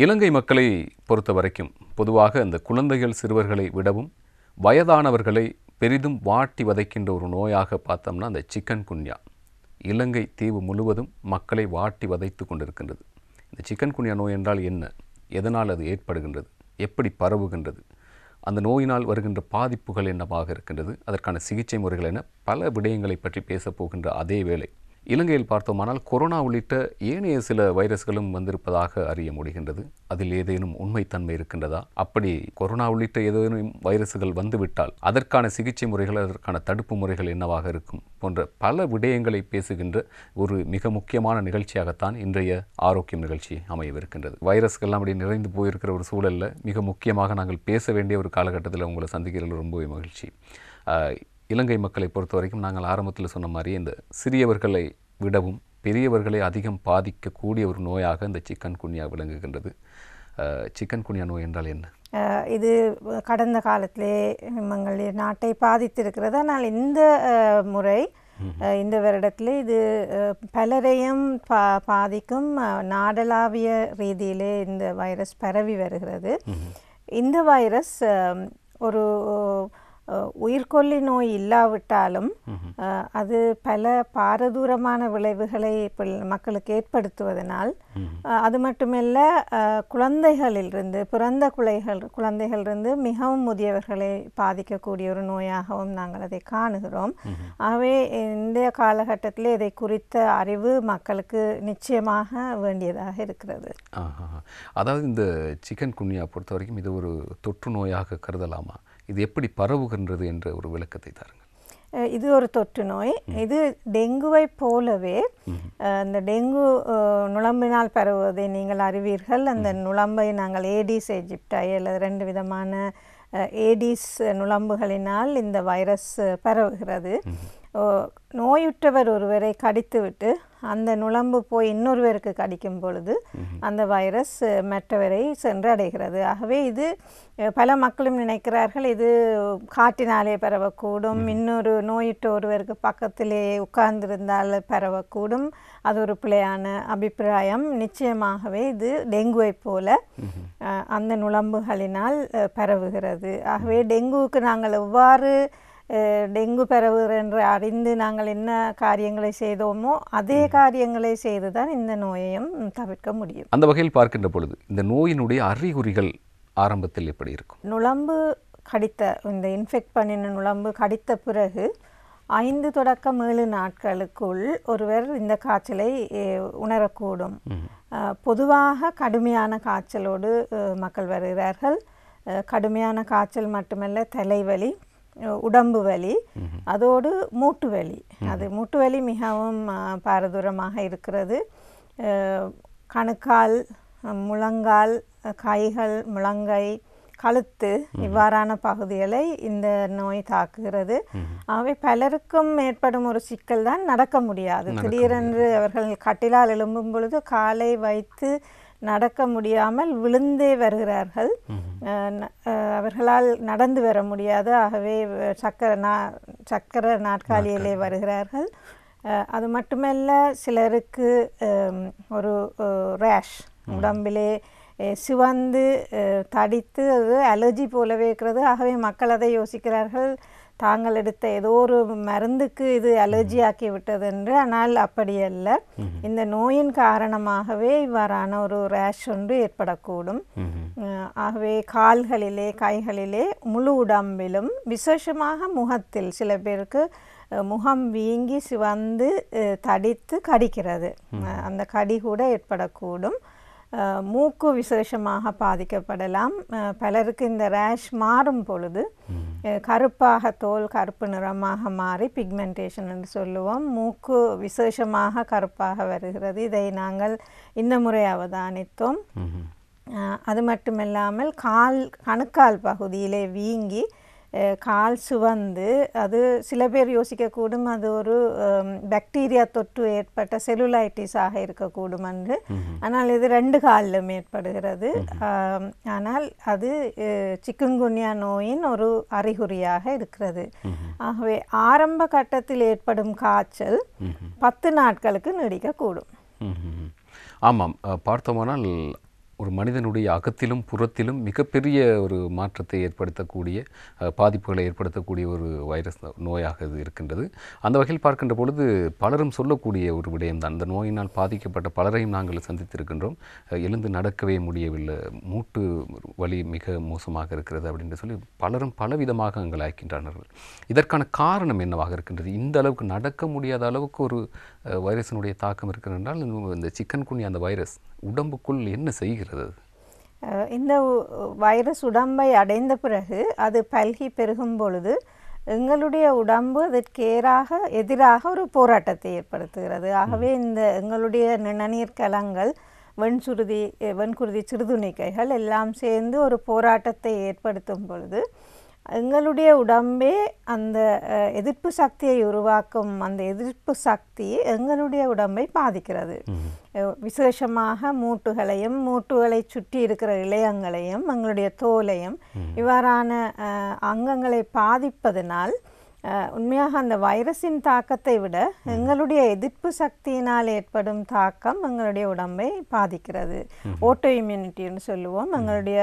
இலங்கை மக்களை பொறுத்த வரைக்கும் பொதுவாக இந்த குழந்தைகள் சிறுவர்களை விடவும் வயதானவர்களை பெரிதும் வாட்டி வதைக்கின்ற ஒரு நோயாக பார்த்தோம்னா அந்த சிக்கன் குன்யா இலங்கை தீவு முழுவதும் மக்களை வாட்டி வதைத்து கொண்டிருக்கின்றது. இந்த சிக்கன் குன்யா நோய் என்றால் என்ன, எதனால் அது ஏற்படுகின்றது, எப்படி பரவுகின்றது, அந்த நோயினால் வருகின்ற பாதிப்புகள் என்னவாக இருக்கின்றது, அதற்கான சிகிச்சை முறைகள் என பல விடயங்களை பற்றி பேசப் போகின்ற அதே வேளை இலங்கையில் பார்த்தோமானால் கொரோனா உள்ளிட்ட ஏனைய சில வைரஸ்களும் வந்திருப்பதாக அறிய முடிகின்றது. அதில் ஏதேனும் உண்மைத்தன்மை இருக்கின்றதா, அப்படி கொரோனா உள்ளிட்ட ஏதேனும் வைரஸ்கள் வந்துவிட்டால் அதற்கான சிகிச்சை முறைகள், அதற்கான தடுப்பு முறைகள் என்னவாக இருக்கும் போன்ற பல விடயங்களை பேசுகின்ற ஒரு மிக முக்கியமான நிகழ்ச்சியாகத்தான் இன்றைய ஆரோக்கியம் நிகழ்ச்சி அமையவிருக்கின்றது. வைரஸ்கள்லாம் அப்படி நிறைந்து போயிருக்கிற ஒரு சூழலில் மிக முக்கியமாக நாங்கள் பேச வேண்டிய ஒரு காலகட்டத்தில் உங்களை சந்திக்கிறதுல ரொம்பவே மகிழ்ச்சி. இலங்கை மக்களை பொறுத்த வரைக்கும் நாங்கள் ஆரம்பத்தில் சொன்ன மாதிரி இந்த சிறியவர்களை விடவும் பெரியவர்களை அதிகம் பாதிக்கக்கூடிய ஒரு நோயாக இந்த சிக்கன் குன்யா விளங்குகின்றது. சிக்கன் குன்யா நோய் என்றால் என்ன? இது கடந்த காலத்திலே எங்கள் நாட்டை பாதித்திருக்கிறது. ஆனால் இந்த முறை இந்த வருடத்தில் இது பலரையும் பாதிக்கும் நாடளாவிய ரீதியிலே இந்த வைரஸ் பரவி வருகிறது. இந்த வைரஸ் ஒரு உயிர்கொல்லி நோய் இல்லாவிட்டாலும் அது பல பாரதூரமான விளைவுகளை மக்களுக்கு ஏற்படுத்துவதனால் அது மட்டுமல்ல குழந்தைகளிலிருந்து பிறந்த குழந்தைகளிலிருந்து மிகவும் முதியவர்களை பாதிக்கக்கூடிய ஒரு நோயாகவும் நாங்கள் அதை காணுகிறோம். ஆகவே இந்த காலகட்டத்தில் இதை குறித்த அறிவு மக்களுக்கு நிச்சயமாக வேண்டியதாக இருக்கிறது. அதாவது இந்த சிக்கன் குன்யா பொறுத்த வரைக்கும் இது ஒரு தொற்று நோயாக கருதலாமா? இது எப்படி பரவுகின்றது என்ற ஒரு விளக்கத்தை தாருங்கள். இது ஒரு தொற்று நோய். இது டெங்குவை போலவே இந்த டெங்கு நுளம்பினால் பரவுவதை நீங்கள் அறிவீர்கள். அந்த நுளம்பை நாங்கள் ஏடிஸ் எஜிப்டாய் அல்லது 2 விதமான ஏடிஸ் நுளம்புகளினால் இந்த வைரஸ் பரவுகிறது. நோயுற்றவர் ஒருவரை கடித்துவிட்டு அந்த நுளம்பு போய் இன்னொருவருக்கு கடிக்கும் பொழுது அந்த வைரஸ் மற்றவரை சென்று அடைகிறது. ஆகவே இது பல மக்களும் நினைக்கிறார்கள் இது காற்றினாலே பரவக்கூடும், இன்னொரு நோயுற்ற ஒருவருக்கு பக்கத்திலே உட்கார்ந்திருந்தால் பரவக்கூடும். அது ஒரு பிழையான அபிப்பிராயம். நிச்சயமாகவே இது டெங்குவை போல அந்த நுளம்புகளினால் பரவுகிறது. ஆகவே டெங்குவுக்கு நாங்கள் எவ்வாறு டெங்கு பரவுகிற என்று அறிந்து நாங்கள் என்ன காரியங்களை செய்தோமோ அதே காரியங்களை செய்துதான் இந்த நோயையும் தவிர்க்க முடியும். அந்த வகையில் பார்க்கின்ற பொழுது இந்த நோயினுடைய அறிகுறிகள் ஆரம்பத்தில் எப்படி இருக்கும்? நுளம்பு கடித்த இந்த இன்ஃபெக்ட் பண்ணின நுளம்பு கடித்த பிறகு 5 தொடக்கம் 7 நாட்களுக்குள் ஒருவர் இந்த காய்ச்சலை உணரக்கூடும். பொதுவாக கடுமையான காய்ச்சலோடு மக்கள் வருகிறார்கள். கடுமையான காய்ச்சல் மட்டுமல்ல, தலைவலி, உடம்பு வலி, அதோடு மூட்டு வலி. அது மூட்டு வலி மிகவும் பாரதூரமாக இருக்கிறது. கணுக்கால், முழங்கால், கைகள், முழங்கை, கழுத்து இவ்வாறான பகுதிகளை இந்த நோய் தாக்குகிறது. ஆகவே பலருக்கும் ஏற்படும் ஒரு சிக்கல் தான் நடக்க முடியாது. திடீரென்று அவர்கள் கட்டிலால் எழும்பும் பொழுது காலை வைத்து நடக்க முடியாமல் விழுந்தே வருகிறார்கள். அவர்களால் நடந்து வர முடியாது. ஆகவே சக்கர நாற்காலியிலே வருகிறார்கள். அது மட்டுமல்ல, சிலருக்கு ஒரு ரேஷ் உடம்பிலே சிவந்து தடித்து அது அலர்ஜி போலவே இருக்கிறது. ஆகவே மக்கள் அதை யோசிக்கிறார்கள், தாங்கள் எடுத்த ஏதோ ஒரு மருந்துக்கு இது அலர்ஜி ஆக்கி விட்டது என்று. ஆனால் அப்படியல்ல, இந்த நோயின் காரணமாகவே இவ்வாறான ஒரு ரேஷ் ஒன்று ஏற்படக்கூடும். ஆகவே கால்களிலே, கைகளிலே, முழு உடம்பிலும், விசேஷமாக முகத்தில் சில பேருக்கு முகம் வீங்கி சிவந்து தடித்து கடிக்கிறது. அந்த கடி கூட ஏற்படக்கூடும். மூக்கு விசேஷமாக பாதிக்கப்படலாம். பலருக்கு இந்த ரேஷ் மாறும் பொழுது கருப்பாக, தோல் கருப்பு நிறமாக மாறி பிக்மெண்டேஷன் என்று சொல்லுவோம். மூக்கு விசேஷமாக கருப்பாக வருகிறது. இதை நாங்கள் இந்த முறை அவதானித்தோம். அது மட்டுமில்லாமல் கணுக்கால் பகுதியிலே வீங்கி கால் சுவந்து, அது சில பேர் யோசிக்கக்கூடும் அது ஒரு பாக்டீரியா தொற்று ஏற்பட்ட செல்லுலைட்டிஸாக இருக்கக்கூடும் என்று. ஆனால் இது 2 காலிலும் ஏற்படுகிறது. ஆனால் அது சிக்குன்குன்யா நோயின் ஒரு அறிகுறியாக இருக்கிறது. ஆகவே ஆரம்ப கட்டத்தில் ஏற்படும் காய்ச்சல் 10 நாட்களுக்கு நீடிக்கக்கூடும். ஆமாம், பார்த்தோமானால் ஒரு மனிதனுடைய அகத்திலும் புறத்திலும் மிகப்பெரிய ஒரு மாற்றத்தை ஏற்படுத்தக்கூடிய பாதிப்புகளை ஏற்படுத்தக்கூடிய ஒரு வைரஸ் நோயாக இது இருக்கின்றது. அந்த வகையில் பார்க்கின்ற பொழுது பலரும் சொல்லக்கூடிய ஒரு விடயம்தான், அந்த நோயினால் பாதிக்கப்பட்ட பலரையும் நாங்கள் சந்தித்திருக்கின்றோம். எழுந்து நடக்கவே முடியவில்லை, மூட்டு வலி மிக மோசமாக இருக்கிறது அப்படின்னு சொல்லி பலரும் பலவிதமாக அங்கலாய்க்கின்றனர். இதற்கான காரணம் என்னவாக இருக்கின்றது? இந்த அளவுக்கு நடக்க முடியாத அளவுக்கு ஒரு வைரஸினுடைய தாக்கம் இருக்கிறது என்றால் இந்த சிக்கன்குனியா அந்த வைரஸ் உடம்புக்குள் என்ன செய்கிறது? இந்த வைரஸ் உடம்பை அடைந்த பிறகு அது பல்கி பெருகும் பொழுது எங்களுடைய உடம்பு அதற்கு எதிராக ஒரு போராட்டத்தை ஏற்படுத்துகிறது. ஆகவே இந்த எங்களுடைய நிணநீர் கலங்கள், வெண்குருதி சிறுதுணிக்கைகள் எல்லாம் சேர்ந்து ஒரு போராட்டத்தை ஏற்படுத்தும் பொழுது எங்களுடைய உடம்பே அந்த எதிர்ப்பு சக்தியை உருவாக்கும். அந்த எதிர்ப்பு சக்தி எங்களுடைய உடம்பை பாதிக்கிறது. விசேஷமாக மூட்டுகளையும் மூட்டுகளை சுற்றி இருக்கிற இழையங்களையும் எங்களுடைய தோலையும் இவ்வாறான அங்கங்களை பாதிப்பதனால் உண்மையாக அந்த வைரஸின் தாக்கத்தை விட எங்களுடைய எதிர்ப்பு சக்தியினால் ஏற்படும் தாக்கம் எங்களுடைய உடம்பை பாதிக்கிறது. ஓட்டோ இம்யூனிட்டின்னு சொல்லுவோம். எங்களுடைய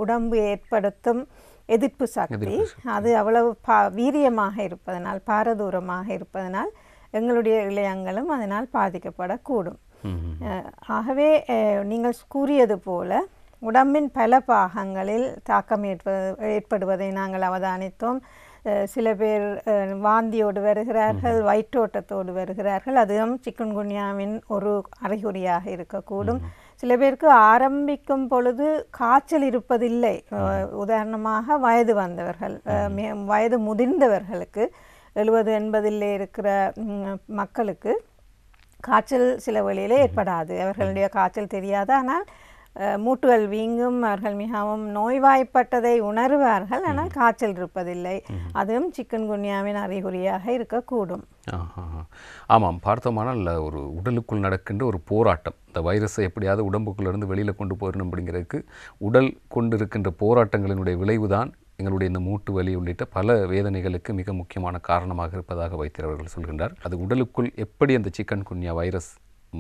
உடம்பு ஏற்படுத்தும் எதிர்ப்பு சக்தி அது அவ்வளவு வீரியமாக இருப்பதனால், பாரதூரமாக இருப்பதனால் எங்களுடைய இழையங்களும் அதனால் பாதிக்கப்படக்கூடும். ஆகவே நீங்கள் கூறியது போல உடம்பின் பல பாகங்களில் தாக்கம் ஏற்படுவதை நாங்கள் அவதானித்தோம். சில பேர் வாந்தியோடு வருகிறார்கள், வயிற்றோட்டத்தோடு வருகிறார்கள். அதுவும் சிக்கன்குன்யாவின் ஒரு அறிகுறியாக இருக்கக்கூடும். சில பேருக்கு ஆரம்பிக்கும் பொழுது காய்ச்சல் இருப்பதில்லை. உதாரணமாக வயது வந்தவர்கள், வயது முதிர்ந்தவர்களுக்கு 70-80 இருக்கிற மக்களுக்கு காய்ச்சல் சில வழியில் ஏற்படாது. அவர்களுடைய காய்ச்சல் தெரியாது, ஆனால் மூட்டுகள் வீங்கும், அவர்கள் மிகவும் நோய்வாய்ப்பட்டதை உணர்வார்கள், ஆனால் காய்ச்சல் இருப்பதில்லை. அதுவும் சிக்கன்குன்யாவின் அறிகுறியாக இருக்கக்கூடும். ஆமாம், பார்த்தோமானால் ஒரு உடலுக்குள் நடக்கின்ற ஒரு போராட்டம், இந்த வைரஸை எப்படியாவது உடம்புக்குள்ளேருந்து வெளியில் கொண்டு போயிடணும் அப்படிங்கிறதுக்கு உடல் கொண்டிருக்கின்ற போராட்டங்களினுடைய விளைவுதான் எங்களுடைய இந்த மூட்டு வலி உள்ளிட்ட பல வேதனைகளுக்கு மிக முக்கியமான காரணமாக இருப்பதாக வைத்தியர்கள் சொல்கின்றார். அது உடலுக்குள் எப்படி அந்த சிக்கன்குன்யா வைரஸ்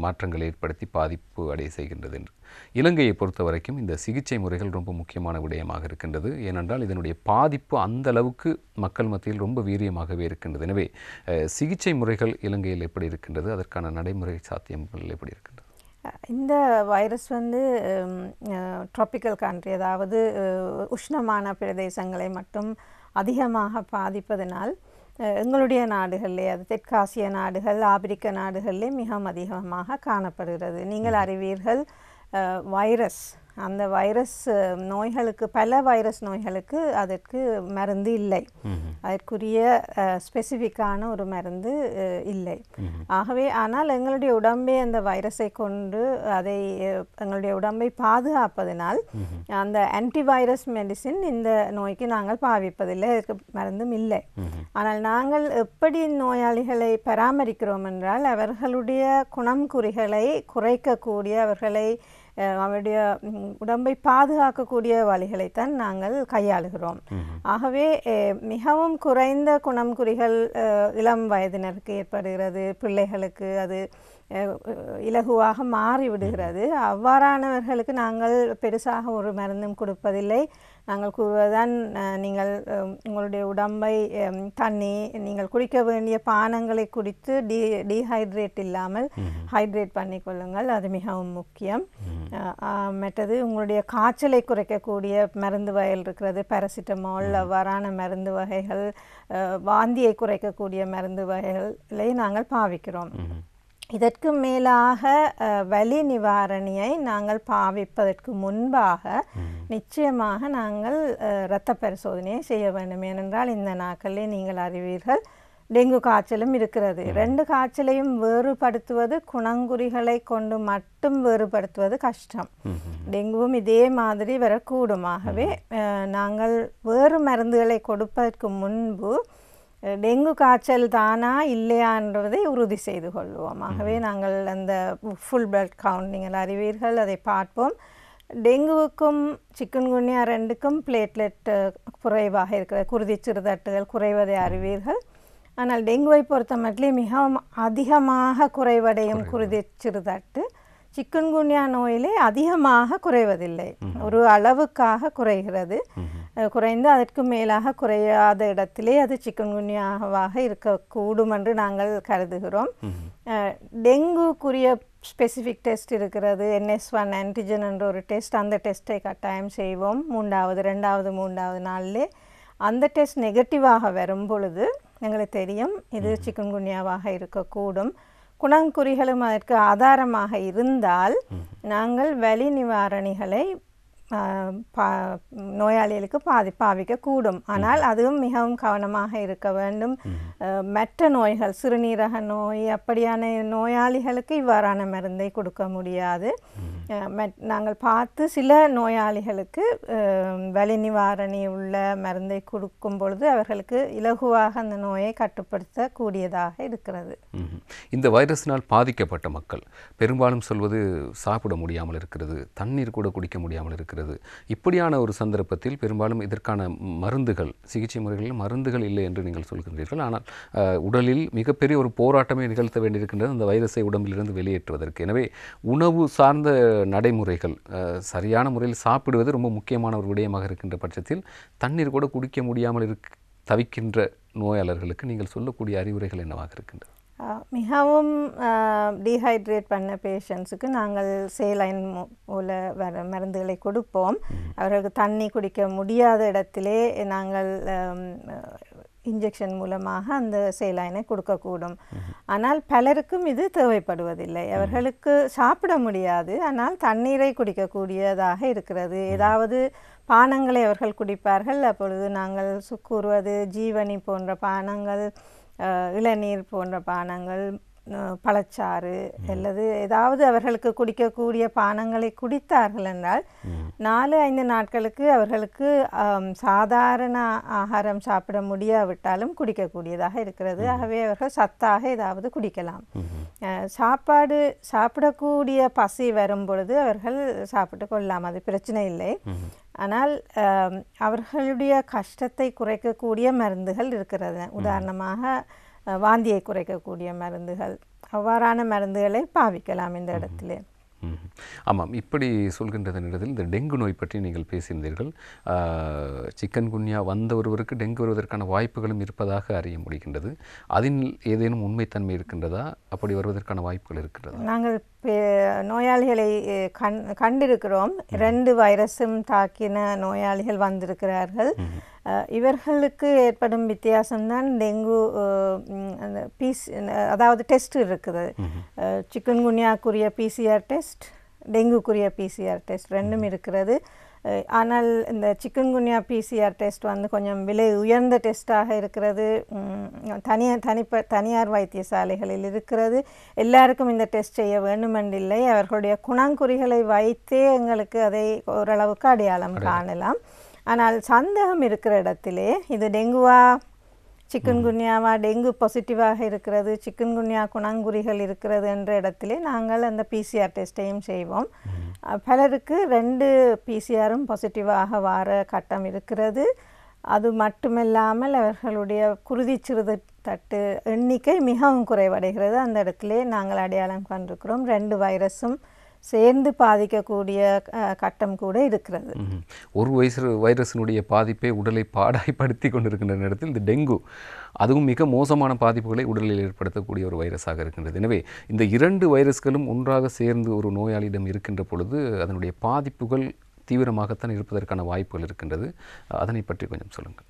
மாற்றங்களை ஏற்படுத்தி பாதிப்பு அடைய செய்கின்றது என்று. இலங்கையை பொறுத்த வரைக்கும் இந்த சிகிச்சை முறைகள் ரொம்ப முக்கியமான விடயமாக இருக்கின்றது. ஏனென்றால் இதனுடைய பாதிப்பு அந்த அளவுக்கு மக்கள் மத்தியில் ரொம்ப வீரியமாகவே இருக்கின்றது. எனவே சிகிச்சை முறைகள் இலங்கையில் எப்படி இருக்கின்றது, அதற்கான நடைமுறை சாத்தியங்கள் எப்படி இருக்கின்றது? இந்த வைரஸ் ட்ராபிக்கல் கண்ட்ரி, அதாவது உஷ்ணமான பிரதேசங்களை மட்டும் அதிகமாக பாதிப்பதனால் எங்களுடைய நாடுகளிலே, அது தெற்காசிய நாடுகள், ஆப்பிரிக்க நாடுகளிலே மிகவும் அதிகமாக காணப்படுகிறது. நீங்கள் அறிவீர்கள், வைரஸ், அந்த வைரஸ் நோய்களுக்கு, பல வைரஸ் நோய்களுக்கு அதற்கு மருந்து இல்லை. அதற்குரிய ஸ்பெசிஃபிக்கான ஒரு மருந்து இல்லை. ஆகவே ஆனால் எங்களுடைய உடம்பே அந்த வைரஸை கொண்டு அதை எங்களுடைய உடம்பை பாதுகாப்பதனால் அந்த ஆன்டிவைரஸ் மெடிசின் இந்த நோய்க்கு நாங்கள் பாவிப்பதில்லை, அதற்கு மருந்தும் இல்லை. ஆனால் நாங்கள் எப்படி நோயாளிகளை பராமரிக்கிறோம் என்றால் அவர்களுடைய குணம் குறிகளை குறைக்கக்கூடிய, அவருடைய உடம்பை பாதுகாக்கக்கூடிய வழிகளைத்தான் நாங்கள் கையாளுகிறோம். ஆகவே மிகவும் குறைந்த குணம் குறிகள் இளம் வயதினருக்கு ஏற்படுகிறது, பிள்ளைகளுக்கு அது இலகுவாக மாறிவிடுகிறது. அவ்வாறானவர்களுக்கு நாங்கள் பெருசாக ஒரு மருந்தும் கொடுப்பதில்லை. நாங்கள் கூறுவதுதான், நீங்கள் உங்களுடைய உடம்பை தண்ணி, நீங்கள் குடிக்க வேண்டிய பானங்களை குடித்து டீஹைட்ரேட் இல்லாமல் ஹைட்ரேட் பண்ணிக்கொள்ளுங்கள், அது மிகவும் முக்கியம். மற்றது உங்களுடைய காய்ச்சலை குறைக்கக்கூடிய மருந்து வகைகள் இருக்கிறது, பாராசிட்டமால், அவ்வாறான மருந்து வகைகள், வாந்தியை குறைக்கக்கூடிய மருந்து வகைகளை நாங்கள் பாவிக்கிறோம். இதற்கு மேலாக வலி நிவாரணியை நாங்கள் பாவிப்பதற்கு முன்பாக நிச்சயமாக நாங்கள் இரத்த பரிசோதனையை செய்ய வேண்டும். ஏனென்றால் இந்த நாட்களில் நீங்கள் அறிவீர்கள், டெங்கு காய்ச்சலும் இருக்கிறது. 2 காய்ச்சலையும் வேறுபடுத்துவது, குணங்குறிகளை கொண்டு மட்டும் வேறுபடுத்துவது கஷ்டம். டெங்குவும் இதே மாதிரி வரக்கூடும். ஆகவே நாங்கள் வேறு மருந்துகளை கொடுப்பதற்கு முன்பு டெங்கு காய்ச்சல் தானா இல்லையா என்பதை உறுதி செய்து கொள்வோம். ஆகவே நாங்கள் அந்த ஃபுல் பிளட் கவுண்ட், நீங்கள் அறிவீர்கள், அதை பார்ப்போம். டெங்குவுக்கும் சிக்கன்குன்யா 2க்கும் பிளேட்லெட் குறைவாக இருக்கிறது, குருதி சிறுதட்டுகள் குறைவதை அறிவீர்கள். ஆனால் டெங்குவை பொறுத்த மட்டும் மிகவும் அதிகமாக குறைவடையும் குருதி சிறுதட்டு சிக்குன்குன்யா நோயிலே அதிகமாக குறைவதில்லை, ஒரு அளவுக்காக குறைகிறது. குறைந்து அதற்கு மேலாக குறையாத இடத்திலே அது சிக்குன்குன்யாவாக இருக்கக்கூடும் என்று நாங்கள் கருதுகிறோம். டெங்குக்குரிய ஸ்பெசிஃபிக் டெஸ்ட் இருக்கிறது, NS1 ஆன்டிஜன் என்ற ஒரு டெஸ்ட். அந்த டெஸ்ட்டை கட்டாயம் செய்வோம் 2வது 3வது நாளிலே. அந்த டெஸ்ட் நெகட்டிவாக வரும் பொழுது எங்களுக்கு தெரியும் இது சிக்குன்குன்யாவாக இருக்கக்கூடும். குணங்குறிகளும் அதற்கு ஆதாரமாக இருந்தால் நாங்கள் வலி நிவாரணிகளை நோயாளிகளுக்கு பாவிக்கக்கூடும். ஆனால் அதுவும் மிகவும் கவனமாக இருக்க வேண்டும். மற்ற நோய்கள், சிறுநீரக நோய் அப்படியான நோயாளிகளுக்கு இவ்வாறான மருந்தை கொடுக்க முடியாது. நாங்கள் பார்த்து சில நோயாளிகளுக்கு வலி நிவாரணி உள்ள மருந்தை கொடுக்கும் பொழுது அவர்களுக்கு இலகுவாக அந்த நோயை கட்டுப்படுத்தக்கூடியதாக இருக்கிறது. இந்த வைரஸினால் பாதிக்கப்பட்ட மக்கள் பெரும்பாலும் சொல்வது சாப்பிட முடியாமல் இருக்கிறது, தண்ணீர் கூட குடிக்க முடியாமல் இருக்கிறது. இப்படியான ஒரு சந்தர்ப்பத்தில் பெரும்பாலும் இதற்கான மருந்துகள், சிகிச்சை முறைகளில் மருந்துகள் இல்லை என்று நீங்கள் சொல்கின்றீர்கள். ஆனால் உடலில் மிகப்பெரிய ஒரு போராட்டமே நிகழ்த்த வேண்டியிருக்கின்றது அந்த வைரஸை உடம்பிலிருந்து வெளியேற்றுவதற்கு. எனவே உணவு சார்ந்த நடைமுறைகள், சரியான முறையில் சாப்பிடுவது ரொம்ப முக்கியமான ஒரு விடயமாக இருக்கின்ற பட்சத்தில் தண்ணீர் கூட குடிக்க முடியாமல் தவிக்கின்ற நோயாளர்களுக்கு நீங்கள் சொல்லக்கூடிய அறிவுரைகள் என்னவாக இருக்கின்றது? மிகவும் டீஹைட்ரேட் பண்ண பேஷண்ட்ஸுக்கு நாங்கள் சேலைன் மூல மருந்துகளை கொடுப்போம். அவர்களுக்கு தண்ணி குடிக்க முடியாத இடத்திலே நாங்கள் இன்ஜெக்ஷன் மூலமாக அந்த சேலைனை கொடுக்கக்கூடும். ஆனால் பலருக்கும் இது தேவைப்படுவதில்லை. அவர்களுக்கு சாப்பிட முடியாது, ஆனால் தண்ணீரை குடிக்கக்கூடியதாக இருக்கிறது. ஏதாவது பானங்களை அவர்கள் குடிப்பார்கள். அப்பொழுது நாங்கள் கூறுவது ஜீவனி போன்ற பானங்கள், இளநீர் போன்ற பானங்கள், பழச்சாறு அல்லது ஏதாவது அவர்களுக்கு குடிக்கக்கூடிய பானங்களை குடித்தார்கள் என்றால் 4-5 நாட்களுக்கு அவர்களுக்கு சாதாரண ஆகாரம் சாப்பிட முடியாவிட்டாலும் குடிக்கக்கூடியதாக இருக்கிறது. ஆகவே அவர்கள் சத்தாக ஏதாவது குடிக்கலாம். சாப்பிடக்கூடிய பசி வரும் பொழுது அவர்கள் சாப்பிட்டு கொள்ளலாம், அது பிரச்சனை இல்லை. ஆனால் அவர்களுடைய கஷ்டத்தை குறைக்கக்கூடிய மருந்துகள் இருக்கிறது. உதாரணமாக வாந்தியை குறைக்கக்கூடிய மருந்துகள், அவ்வாறான மருந்துகளை பாவிக்கலாம் இந்த இடத்திலே. ஆமாம், இப்படி சொல்கின்ற நேரத்தில் இந்த டெங்கு நோய் பற்றி நீங்கள் பேசியிருந்தீர்கள். சிக்கன்குன்யா வந்த ஒருவருக்கு டெங்கு வருவதற்கான வாய்ப்புகளும் இருப்பதாக அறிய முடிகின்றது. அதில் ஏதேனும் உண்மைத்தன்மை இருக்கின்றதா? அப்படி வருவதற்கான வாய்ப்புகள் இருக்கிறதா? நாங்கள் நோயாளிகளை கண்டிருக்கிறோம். 2 வைரஸும் தாக்கின நோயாளிகள் வந்திருக்கிறார்கள். இவர்களுக்கு ஏற்படும் வித்தியாசம்தான் டெங்கு அதாவது டெஸ்ட் இருக்குது. சிக்கன்குன்யாக்குரிய PCR டெஸ்ட், டெங்குக்குரிய PCR டெஸ்ட் ரெண்டும் இருக்கிறது. ஆனால் இந்த சிக்கன்குன்யா PCR டெஸ்ட் வந்து கொஞ்சம் விலை உயர்ந்த டெஸ்ட்டாக இருக்கிறது. தனியார் வைத்தியசாலைகளில் இருக்கிறது. எல்லாருக்கும் இந்த டெஸ்ட் செய்ய வேண்டுமென்றில்லை. அவர்களுடைய குணங்குறிகளை வைத்தே எங்களுக்கு அதை ஓரளவுக்கு அடையாளம் காணலாம். ஆனால் சந்தேகம் இருக்கிற இடத்திலே இது டெங்குவா சிக்கன்குன்யாவா, டெங்கு பாசிட்டிவாக இருக்கிறது, சிக்கன்குன்யா குணங்குறிகள் இருக்கிறது என்ற இடத்திலே நாங்கள் அந்த PCR டெஸ்ட்டையும் செய்வோம். பலருக்கு 2 PCRம் பாசிட்டிவாக வார கட்டம் இருக்கிறது. அது மட்டுமில்லாமல் அவர்களுடைய குருதி சிறுதட்டு எண்ணிக்கை மிகவும் குறைவடைகிறது. அந்த இடத்திலே நாங்கள் அடையாளம் கண்டிருக்கிறோம் 2 வைரஸும் சேர்ந்து பாதிக்கக்கூடிய கட்டம் கூட இருக்கிறது. ஒரு வைரஸினுடைய பாதிப்பை உடலை பாடாய்படுத்தி கொண்டிருக்கின்ற நேரத்தில் இந்த டெங்கு அதுவும் மிக மோசமான பாதிப்புகளை உடலில் ஏற்படுத்தக்கூடிய ஒரு வைரஸாக இருக்கின்றது. எனவே இந்த 2 வைரஸ்களும் ஒன்றாக சேர்ந்து ஒரு நோயாளியிடம் இருக்கின்ற பொழுது அதனுடைய பாதிப்புகள் தீவிரமாகத்தான் இருப்பதற்கான வாய்ப்புகள் இருக்கின்றது. அதனை பற்றி கொஞ்சம் சொல்லுங்கள்.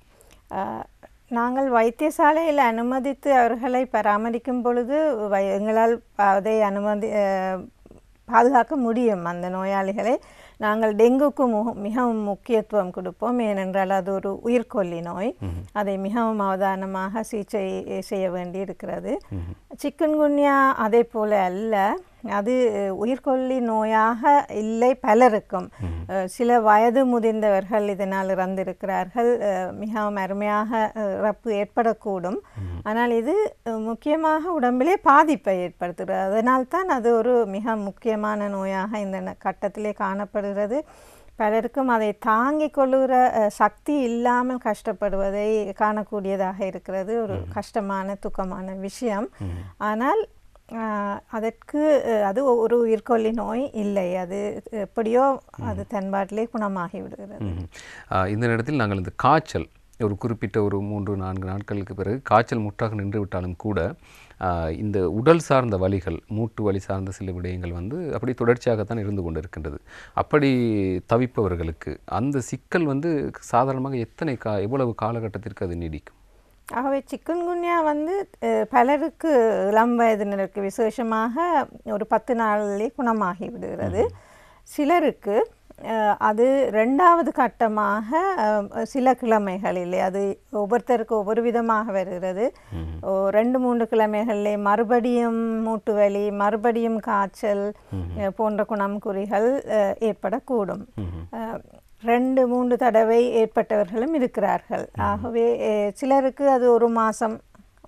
நாங்கள் வைத்தியசாலையில் அனுமதித்து அவர்களை பராமரிக்கும் பொழுது எங்களால் அதை பாதுகாக்க முடியும். அந்த நோயாளிகளை நாங்கள் டெங்குக்கு மிகவும் முக்கியத்துவம் கொடுப்போம். ஏனென்றால் அது ஒரு உயிர்கொல்லி நோய். அதை மிகவும் அவதானமாக சிகிச்சை செய்ய வேண்டி இருக்கிறது. சிக்கன்குன்யா அதே போல அல்ல, அது உயிர்கொல்லி நோயாக இல்லை பலருக்கும். சில வயது முதிர்ந்தவர்கள் இதனால் இறந்திருக்கிறார்கள். மிகவும் அருமையாக இறப்பு ஏற்படக்கூடும். ஆனால் இது முக்கியமாக உடம்பிலே பாதிப்பை ஏற்படுத்துகிறது. அதனால்தான் அது ஒரு மிக முக்கியமான நோயாக இந்த கட்டத்திலே காணப்படுகிறது. பலருக்கும் அதை தாங்கிக் கொள்ளுகிற சக்தி இல்லாமல் கஷ்டப்படுவதை காணக்கூடியதாக இருக்கிறது. ஒரு கஷ்டமான துக்கமான விஷயம். ஆனால் அதற்கு அது ஒரு உயிர்கொல்லி நோய் இல்லை. அது எப்படியோ அது தன்பாட்டிலே குணமாகி விடுகிறது. இந்த நேரத்தில் நாங்கள் இந்த காய்ச்சல் ஒரு குறிப்பிட்ட ஒரு 3-4 நாட்களுக்கு பிறகு காய்ச்சல் முற்றாக நின்று விட்டாலும் கூட இந்த உடல் சார்ந்த வலிகள், மூட்டு வலி சார்ந்த சில விடயங்கள் வந்து அப்படி தொடர்ச்சியாகத்தான் இருந்து கொண்டு இருக்கின்றது. அப்படி தவிப்பவர்களுக்கு அந்த சிக்கல் வந்து சாதாரணமாக எவ்வளவு காலகட்டத்திற்கு அது நீடிக்கும்? ஆகவே சிக்குன்குன்யா வந்து பலருக்கு இளம் வயதினருக்கு விசேஷமாக ஒரு 10 நாளிலே குணமாகி விடுகிறது. சிலருக்கு அது 2வது கட்டமாக சில கிழமைகளிலே, அது ஒவ்வொருத்தருக்கு ஒவ்வொரு விதமாக வருகிறது. 2-3 கிழமைகளிலே மறுபடியும் மூட்டு வலி, மறுபடியும் காய்ச்சல் போன்ற குணம்குறிகள் ஏற்படக்கூடும். 2-3 தடவை ஏற்பட்டவர்களும் இருக்கிறார்கள். ஆகவே சிலருக்கு அது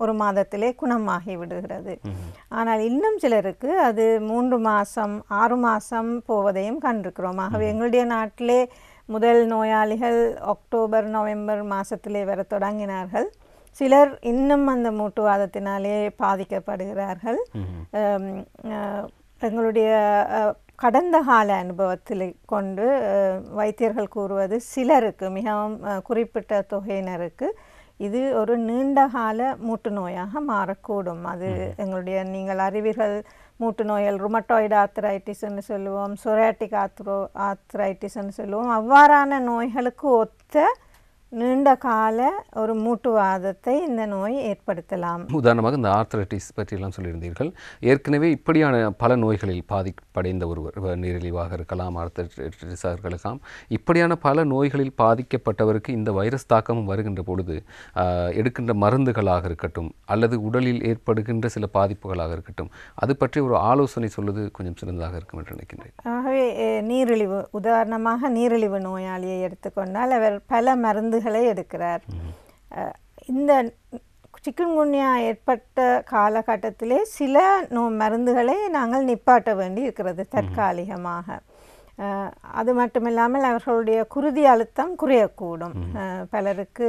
ஒரு மாதத்திலே குணமாகி விடுகிறது. ஆனால் இன்னும் சிலருக்கு அது 3 மாதம் 6 மாதம் போவதையும் கண்டிருக்கிறோம். ஆகவே எங்களுடைய நாட்டிலே முதல் நோயாளிகள் அக்டோபர் நவம்பர் மாதத்திலே வர தொடங்கினார்கள். சிலர் இன்னும் அந்த மூட்டுவாதத்தினாலே பாதிக்கப்படுகிறார்கள். எங்களுடைய கடந்த கால அனுபவத்தில் கொண்டு வைத்தியர்கள் கூறுவது சிலருக்கு, மிகவும் குறிப்பிட்ட தொகையினருக்கு இது ஒரு நீண்ட கால மூட்டு நோயாக மாறக்கூடும். அது நீங்கள் அறிவீர்கள், மூட்டு நோய்கள் ருமட்டாய்டு ஆர்த்ரைட்டிஸ்ன்னு சொல்லுவோம், சொரியாட்டிக் ஆர்த்ரைட்டிஸ்ன்னு சொல்லுவோம். அவ்வாறான நோய்களுக்கு ஒத்த நீண்ட கால ஒரு மூட்டுவாதத்தை இந்த நோய் ஏற்படுத்தலாம். உதாரணமாக இந்த ஆர்த்ரைட்டிஸ் பற்றியெல்லாம் சொல்லியிருந்தீர்கள். ஏற்கனவே இப்படியான பல நோய்களில் பாதிப்படைந்த ஒருவர், நீரிழிவாக இருக்கலாம், ஆர்த்ரைட்டிஸாக இருக்கலாம், இப்படியான பல நோய்களில் பாதிக்கப்பட்டவருக்கு இந்த வைரஸ் தாக்கமும் வருகின்ற பொழுது எடுக்கின்ற மருந்துகளாக இருக்கட்டும் அல்லது உடலில் ஏற்படுகின்ற சில பாதிப்புகளாக இருக்கட்டும், அது பற்றி ஒரு ஆலோசனை சொல்வது கொஞ்சம் சிறந்ததாக இருக்கும் என்று நினைக்கின்றேன். ஆகவே உதாரணமாக நீரிழிவு நோயாளியை எடுத்துக்கொண்டால் அவர் பல மருந்துகளை எடுக்கிறார். இந்த சிக்குன்குன்யா ஏற்பட்ட காலகட்டத்திலே சில மருந்துகளை நாங்கள் நிப்பாட்ட வேண்டி இருக்கிறது தற்காலிகமாக. அது மட்டுமில்லாமல் அவர்களுடைய குருதி அழுத்தம் குறையக்கூடும். பலருக்கு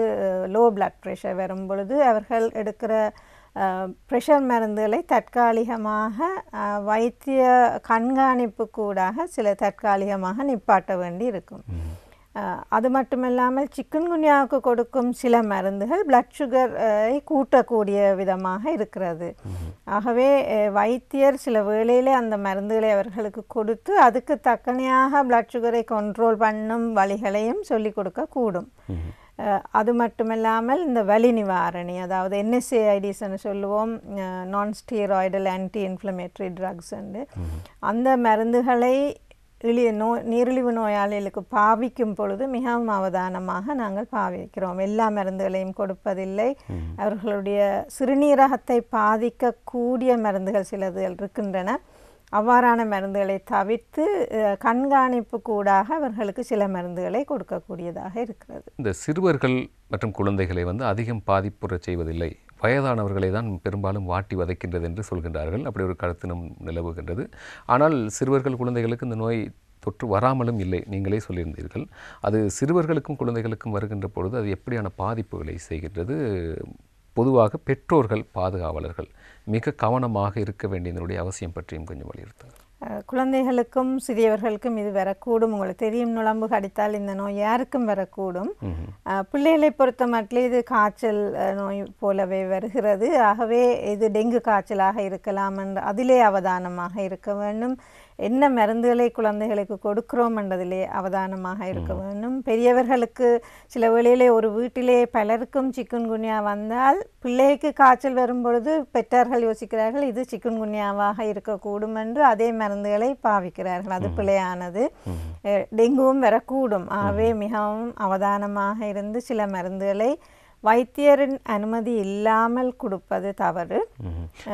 லோ பிளட் ப்ரெஷர் வரும் பொழுது அவர்கள் எடுக்கிற ப்ரெஷர் மருந்துகளை தற்காலிகமாக வைத்திய கண்காணிப்பு கூடாக சில தற்காலிகமாக நிப்பாட்ட வேண்டி இருக்கும். அது மட்டுமில்லாமல் சிக்குன்குன்யாவுக்கு கொடுக்கும் சில மருந்துகள் பிளட் சுகரை கூட்டக்கூடிய விதமாக இருக்கிறது. ஆகவே வைத்தியர் சில வேளையிலே அந்த மருந்துகளை அவர்களுக்கு கொடுத்து அதுக்கு தக்கனையாக பிளட் சுகரை கண்ட்ரோல் பண்ணும் வழிகளையும் சொல்லிக் கொடுக்கக்கூடும். அது மட்டுமில்லாமல் இந்த வலி நிவாரணி, அதாவது NSAIDஸ்ன்னு சொல்லுவோம், நான் ஸ்டீராய்டல் ஆன்டி இன்ஃப்ளமேட்டரி ட்ரக்ஸ், அந்த மருந்துகளை நீரிழிவு நோயாளிகளுக்கு பாவிக்கும் பொழுது மிகவும் அவதானமாக நாங்கள் பாவிக்கிறோம். எல்லா மருந்துகளையும் கொடுப்பதில்லை. அவர்களுடைய சிறுநீரகத்தை பாதிக்கக்கூடிய மருந்துகள் சிலது இருக்கின்றன. அவ்வாறான மருந்துகளை தவிர்த்து கண்காணிப்பு கூடாக அவர்களுக்கு சில மருந்துகளை கொடுக்கக்கூடியதாக இருக்கிறது. இந்த சிறுவர்கள் மற்றும் குழந்தைகளை வந்து அதிகம் பாதிப்புற செய்வதில்லை, வயதானவர்களை தான் பெரும்பாலும் வாட்டி வதைக்கின்றது என்று சொல்கின்றார்கள். அப்படி ஒரு கருத்தினம் நிலவுகின்றது. ஆனால் சிறுவர்கள் குழந்தைகளுக்கு இந்த நோய் தொற்று வராமலும் இல்லை, நீங்களே சொல்லியிருந்தீர்கள். அது சிறுவர்களுக்கும் குழந்தைகளுக்கும் வருகின்ற பொழுது அது எப்படியான பாதிப்புகளை செய்கின்றது? பொதுவாக பெற்றோர்கள், பாதுகாவலர்கள் மிக கவனமாக இருக்க வேண்டியதனுடைய அவசியம் பற்றியும் கொஞ்சம் வலியுறுத்துங்கள். குழந்தைகளுக்கும் சிறியவர்களுக்கும் இது வரக்கூடும். உங்களுக்கு தெரியும், நுளம்பு கடித்தால் இந்த நோய் யாருக்கும் வரக்கூடும். பிள்ளைகளை பொறுத்த மட்டும் இது காய்ச்சல் நோய் போலவே வருகிறது. ஆகவே இது டெங்கு காய்ச்சலாக இருக்கலாம் என்று அதிலே அவதானமாக இருக்க வேண்டும். என்ன மருந்துகளை குழந்தைகளுக்கு கொடுக்கிறோம் என்றதிலே அவதானமாக இருக்க வேண்டும். பெரியவர்களுக்கு சில வேளையிலே ஒரு வீட்டிலே பலருக்கும் சிக்குன்குன்யா வந்தால் பிள்ளைக்கு காய்ச்சல் வரும்பொழுது பெற்றார்கள் யோசிக்கிறார்கள் இது சிக்குன்குன்யாவாக இருக்கக்கூடும் என்று அதே மருந்துகளை பாவிக்கிறார்கள். அது பிழையானது. டெங்குவும் வரக்கூடும். ஆகவே மிகவும் அவதானமாக இருந்து சில மருந்துகளை வைத்தியரின் அனுமதி இல்லாமல் கொடுப்பது தவறு.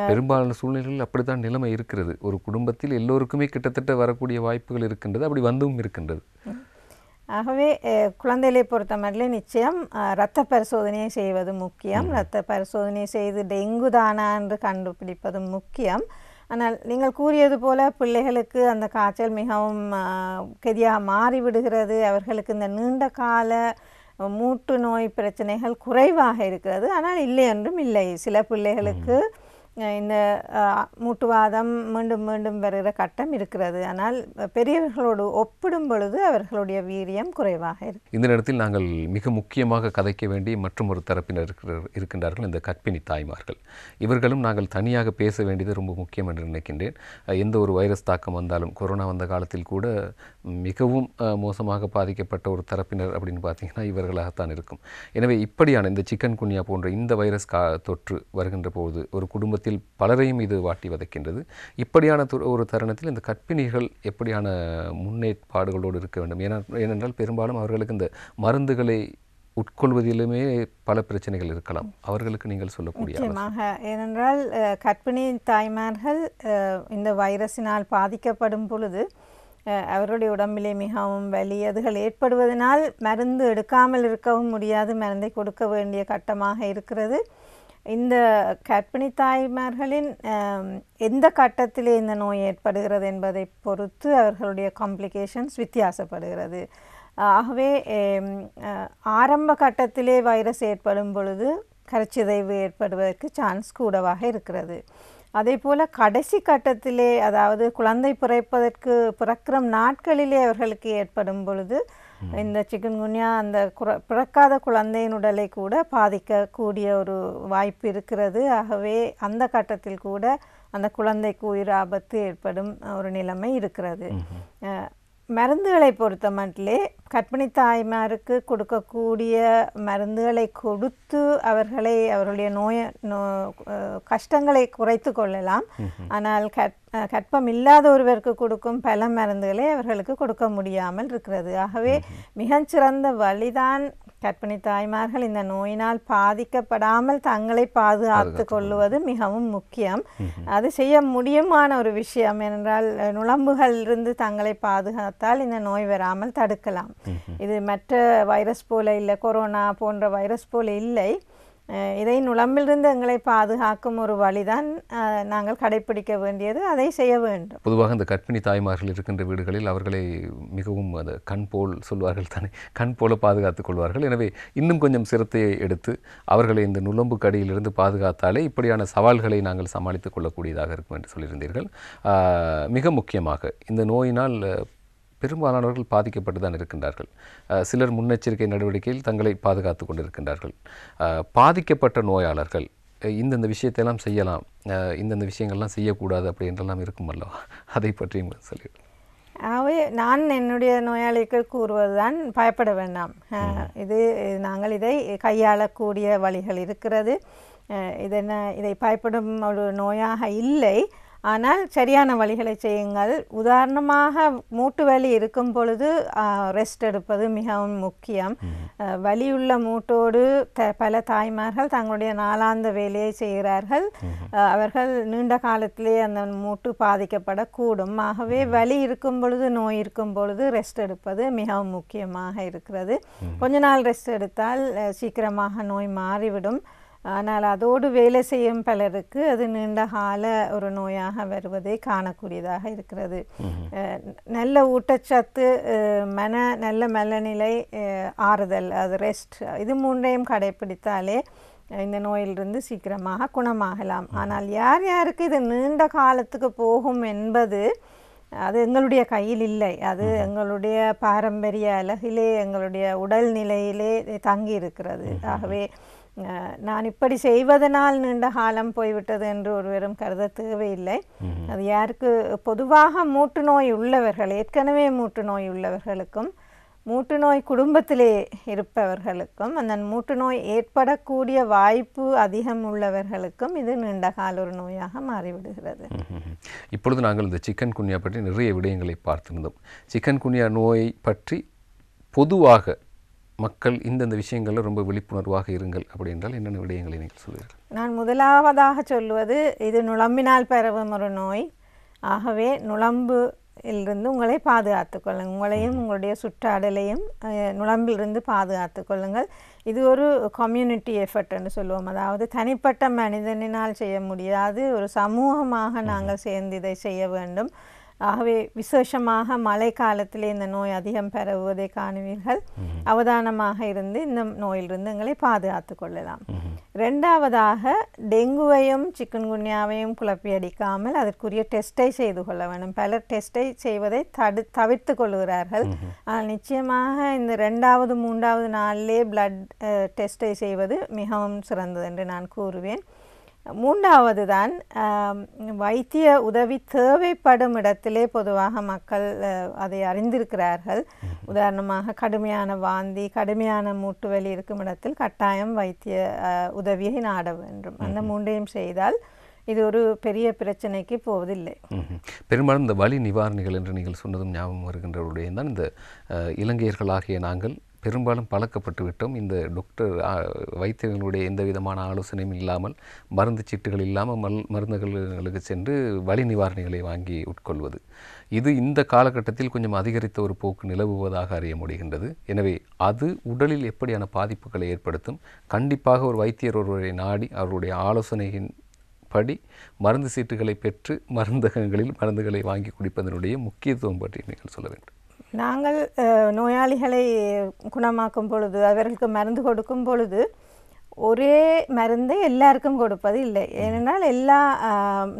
பெரும்பாலான சூழ்நிலைகளில் அப்படித்தான் நிலைமை இருக்கிறது. ஒரு குடும்பத்தில் எல்லோருக்குமே கிட்டத்தட்ட வரக்கூடிய வாய்ப்புகள் இருக்கின்றது, அப்படி வந்தும் இருக்கின்றது. ஆகவே குழந்தைகளை பொறுத்த மட்டும் நிச்சயம் இரத்த பரிசோதனையை செய்வது முக்கியம். இரத்த பரிசோதனை செய்து டெங்கு தானா என்று கண்டுபிடிப்பது முக்கியம். ஆனால் நீங்கள் கூறியது போல பிள்ளைகளுக்கு அந்த காய்ச்சல் மிகவும் கெதியாக மாறிவிடுகிறது. அவர்களுக்கு இந்த நீண்ட கால மூட்டு நோய் பிரச்சனைகள் குறைவாக இருக்கிறது. ஆனால் இல்லை என்றும் இல்லை. சில பிள்ளைகளுக்கு இந்த மூட்டுவாதம் மீண்டும் மீண்டும் வருகிற கட்டம் இருக்கிறது. ஆனால் பெரியவர்களோடு ஒப்பிடும் பொழுது அவர்களுடைய வீரியம் குறைவாக இருக்கு. இந்த நேரத்தில் நாங்கள் மிக முக்கியமாக கதைக்க வேண்டிய மற்றும் ஒரு தரப்பினர் இருக்கின்றார்கள், இந்த கர்ப்பிணி தாய்மார்கள். இவர்களும் நாங்கள் தனியாக பேச வேண்டியது ரொம்ப முக்கியம் என்று நினைக்கின்றேன். எந்த ஒரு வைரஸ் தாக்கம் வந்தாலும், கொரோனா வந்த காலத்தில் கூட மிகவும் மோசமாக பாதிக்கப்பட்ட ஒரு தரப்பினர் அப்படின்னு பார்த்தீங்கன்னா இவர்களாகத்தான் இருக்கும். எனவே இப்படியான இந்த சிக்கன் குன்யா போன்ற இந்த வைரஸ் தொற்று வருகின்ற போது ஒரு குடும்பத்தில் பலரையும் இது வாட்டி வதைக்கின்றது. இப்படியான ஒரு தருணத்தில் இந்த கர்ப்பிணிகள் எப்படியான முன்னேற்பாடுகளோடு இருக்க வேண்டும்? ஏனென்றால் பெரும்பாலும் அவர்களுக்கு இந்த மருந்துகளை உட்கொள்வதிலுமே பல பிரச்சனைகள் இருக்கலாம். அவர்களுக்கு நீங்கள் சொல்லக்கூடிய நிச்சயமாக. ஏனென்றால் கர்ப்பிணி தாய்மார்கள் இந்த வைரஸினால் பாதிக்கப்படும் பொழுது அவர்களுடைய உடம்பிலே மிகவும் வலி அதுகள் ஏற்படுவதனால் மருந்து எடுக்காமல் இருக்கவும் முடியாது, மருந்தை கொடுக்க வேண்டிய கட்டமாக இருக்கிறது. இந்த கர்ப்பிணி தாய்மார்களின் எந்த கட்டத்திலே இந்த நோய் ஏற்படுகிறது என்பதை பொறுத்து அவர்களுடைய காம்ப்ளிகேஷன்ஸ் வித்தியாசப்படுகிறது. ஆகவே ஆரம்ப கட்டத்திலே வைரஸ் ஏற்படும் பொழுது கருச்சிதைவு ஏற்படுவதற்கு சான்ஸ் கூடவாக இருக்கிறது. அதே போல் கடைசி கட்டத்திலே, அதாவது குழந்தை பிறக்கிற நாட்களிலே அவர்களுக்கு ஏற்படும் பொழுது இந்த சிக்கன்குன்யா அந்த பிறக்காத குழந்தையின் உடலை கூட பாதிக்கக்கூடிய ஒரு வாய்ப்பு இருக்கிறது. ஆகவே அந்த கட்டத்தில் கூட அந்த குழந்தைக்கு உயிர் ஆபத்து ஏற்படும் ஒரு நிலைமை இருக்கிறது. மருந்துகளை பொறுத்த மட்டிலே கர்ப்பிணி தாய்மாருக்கு கொடுக்கக்கூடிய மருந்துகளை கொடுத்து அவருடைய கஷ்டங்களை குறைத்து கொள்ளலாம். ஆனால் கர்ப்பம் இல்லாத ஒருவருக்கு கொடுக்கும் பல மருந்துகளை அவர்களுக்கு கொடுக்க முடியாமல் இருக்கிறது. ஆகவே மிகச்சிறந்த வழிதான் கர்ப்பிணி தாய்மார்கள் இந்த நோயினால் பாதிக்கப்படாமல் தங்களை பாதுகாத்து கொள்ளுவது மிகவும் முக்கியம். அது செய்ய முடியுமான ஒரு விஷயம். ஏனென்றால் நுளம்புகளிலிருந்து தங்களை பாதுகாத்தால் இந்த நோய் வராமல் தடுக்கலாம். இது மற்ற வைரஸ் போல இல்லை, கொரோனா போன்ற வைரஸ் போல இல்லை. இதை நுளம்பிலிருந்து எங்களை பாதுகாக்கும் ஒரு வழிதான் நாங்கள் கடைப்பிடிக்க வேண்டியது, அதை செய்ய வேண்டும். பொதுவாக இந்த கர்ப்பிணி தாய்மார்கள் இருக்கின்ற வீடுகளில் அவர்களை மிகவும் அந்த கண் போல் சொல்வார்கள் தானே, கண் போல பாதுகாத்துக் கொள்வார்கள். எனவே இன்னும் கொஞ்சம் சிரத்தையை எடுத்து அவர்களை இந்த நுளம்பு கடியிலிருந்து பாதுகாத்தாலே இப்படியான சவால்களை நாங்கள் சமாளித்துக் கொள்ளக்கூடியதாக இருக்கும் என்று சொல்லியிருந்தீர்கள். மிக முக்கியமாக இந்த நோயினால் பெரும்பாலானவர்கள் பாதிக்கப்பட்டு தான் இருக்கின்றார்கள். சிலர் முன்னெச்சரிக்கை நடவடிக்கையில் தங்களை பாதுகாத்து கொண்டிருக்கின்றார்கள். பாதிக்கப்பட்ட நோயாளர்கள் இந்தந்த விஷயத்தையெல்லாம் செய்யலாம், இந்தந்த விஷயங்கள்லாம் செய்யக்கூடாது அப்படின்றெல்லாம் இருக்கும் அல்லவா? அதை பற்றியும் சொல்லிவிடும். ஆகவே நான் என்னுடைய நோயாளிக்கு கூறுவதுதான் பயப்பட வேண்டாம். நாங்கள் இதை கையாளக்கூடிய வழிகள் இருக்கிறது. இதை பயப்படும் ஒரு நோயாக இல்லை. ஆனால் சரியான வழிகளை செய்யுங்கள். உதாரணமாக மூட்டு வலி இருக்கும் பொழுது ரெஸ்ட் எடுப்பது மிகவும் முக்கியம். வலியுள்ள மூட்டோடு பல தாய்மார்கள் தங்களுடைய நாளாந்த வேலையை செய்கிறார்கள். அவர்கள் நீண்ட காலத்திலே அந்த மூட்டு பாதிக்கப்படக்கூடும். ஆகவே வலி இருக்கும் பொழுது, நோய் இருக்கும் பொழுது ரெஸ்ட் எடுப்பது மிகவும் முக்கியமாக இருக்கிறது. கொஞ்ச நாள் ரெஸ்ட் எடுத்தால் சீக்கிரமாக நோய் மாறிவிடும். ஆனால் அதோடு வேலை செய்யும் பலருக்கு அது நீண்ட கால ஒரு நோயாக வருவதை காணக்கூடியதாக இருக்கிறது. நல்ல ஊட்டச்சத்து, நல்ல மனநிலை, ஆறுதல், அது ரெஸ்ட், இது மூன்றையும் கடைப்பிடித்தாலே இந்த நோயிலிருந்து சீக்கிரமாக குணமாகலாம். ஆனால் யார் யாருக்கு இது நீண்ட காலத்துக்கு போகும் என்பது அது எங்களுடைய கையில் இல்லை. அது எங்களுடைய பாரம்பரிய அழகிலே, எங்களுடைய உடல் நிலையிலே தங்கி இருக்கிறது. ஆகவே நான் இப்படி செய்வதனால் நீண்ட காலம் போய்விட்டது என்று ஒருவரும் கருத தேவையில்லை. அது யாருக்கு, பொதுவாக மூட்டு நோய் உள்ளவர்கள், ஏற்கனவே மூட்டு நோய் உள்ளவர்களுக்கும் மூட்டு நோய் குடும்பத்திலே இருப்பவர்களுக்கும் அந்த மூட்டு நோய் ஏற்படக்கூடிய வாய்ப்பு அதிகம் உள்ளவர்களுக்கும் இது நீண்ட கால ஒரு நோயாக மாறிவிடுகிறது. இப்பொழுது நாங்கள் இந்த சிக்கன் குன்யா பற்றி நிறைய விடயங்களை பார்த்திருந்தோம். சிக்கன் குன்யா நோயை பற்றி பொதுவாக மக்கள் இந்தந்த விஷயங்களில் ரொம்ப விழிப்புணர்வாக இருங்கள் அப்படி என்றால் என்னென்ன விடயங்களை நீங்கள் சொல்லுங்கள்? நான் முதலாவதாக சொல்லுவது, இது நுளம்பினால் பரவும் ஒரு நோய். ஆகவே நுளம்பிலிருந்து உங்களை பாதுகாத்து கொள்ளுங்கள். உங்களையும் உங்களுடைய சுற்றாடலையும் நுளம்பிலிருந்து பாதுகாத்து கொள்ளுங்கள். இது ஒரு கம்யூனிட்டி எஃபர்ட் என்று சொல்லுவோம். அதாவது தனிப்பட்ட மனிதனால் செய்ய முடியாது, ஒரு சமூகமாக நாங்கள் சேர்ந்து இதை செய்ய வேண்டும். ஆகவே விசேஷமாக மழை காலத்திலே இந்த நோய் அதிகம் பரவுவதை காணுவீர்கள். அவதானமாக இருந்து இந்த நோயிலிருந்து எங்களை பாதுகாத்து கொள்ளலாம். ரெண்டாவதாக டெங்குவையும் சிக்கன்குன்யாவையும் குழப்பியடிக்காமல் அதற்குரிய டெஸ்ட்டை செய்து கொள்ள வேண்டும். பலர் டெஸ்ட்டை செய்வதை தவிர்த்து கொள்கிறார்கள். ஆனால் நிச்சயமாக இந்த 2வது 3வது நாளிலே பிளட் டெஸ்ட்டை செய்வது மிகவும் சிறந்தது என்று நான் கூறுவேன். 3வது தான் வைத்திய உதவி தேவைப்படும் இடத்திலே பொதுவாக மக்கள் அதை அறிந்திருக்கிறார்கள். உதாரணமாக கடுமையான வாந்தி, கடுமையான மூட்டு வலி இருக்கும் இடத்தில் கட்டாயம் வைத்திய உதவியை நாட வேண்டும். அந்த 3ஐயும் செய்தால் இது ஒரு பெரிய பிரச்சனைக்கு போவதில்லை. பெரும்பாலும் இந்த வலி நிவாரணிகள் என்று நீங்கள் சொன்னதும் ஞாபகம் வருகின்றவருடைய தான் இந்த இலங்கையர்களாகிய நாங்கள் பெரும்பாலும் பழக்கப்பட்டு விட்டோம். இந்த டாக்டர் வைத்தியர்களுடைய எந்த விதமான ஆலோசனையும் இல்லாமல், மருந்து சீட்டுகள் இல்லாமல் மருந்துகளுக்கு சென்று வலி நிவாரணிகளை வாங்கி உட்கொள்வது, இது இந்த காலகட்டத்தில் கொஞ்சம் அதிகரித்த ஒரு போக்கு நிலவுவதாக அறிய முடிகின்றது. எனவே அது உடலில் எப்படியான பாதிப்புகளை ஏற்படுத்தும்? கண்டிப்பாக ஒரு வைத்தியர் ஒருவரை நாடி அவருடைய ஆலோசனையின் படி மருந்து சீட்டுகளை பெற்று மருந்தகங்களில் மருந்துகளை வாங்கி குடிப்பதனுடைய முக்கியத்துவம் பற்றி நீங்கள் சொல்ல வேண்டும். நாங்கள் நோயாளிகளை குணமாக்கும் பொழுது, அவர்களுக்கு மருந்து கொடுக்கும் பொழுது ஒரே மருந்தை எல்லாருக்கும் கொடுப்பது இல்லை. ஏனென்றால் எல்லா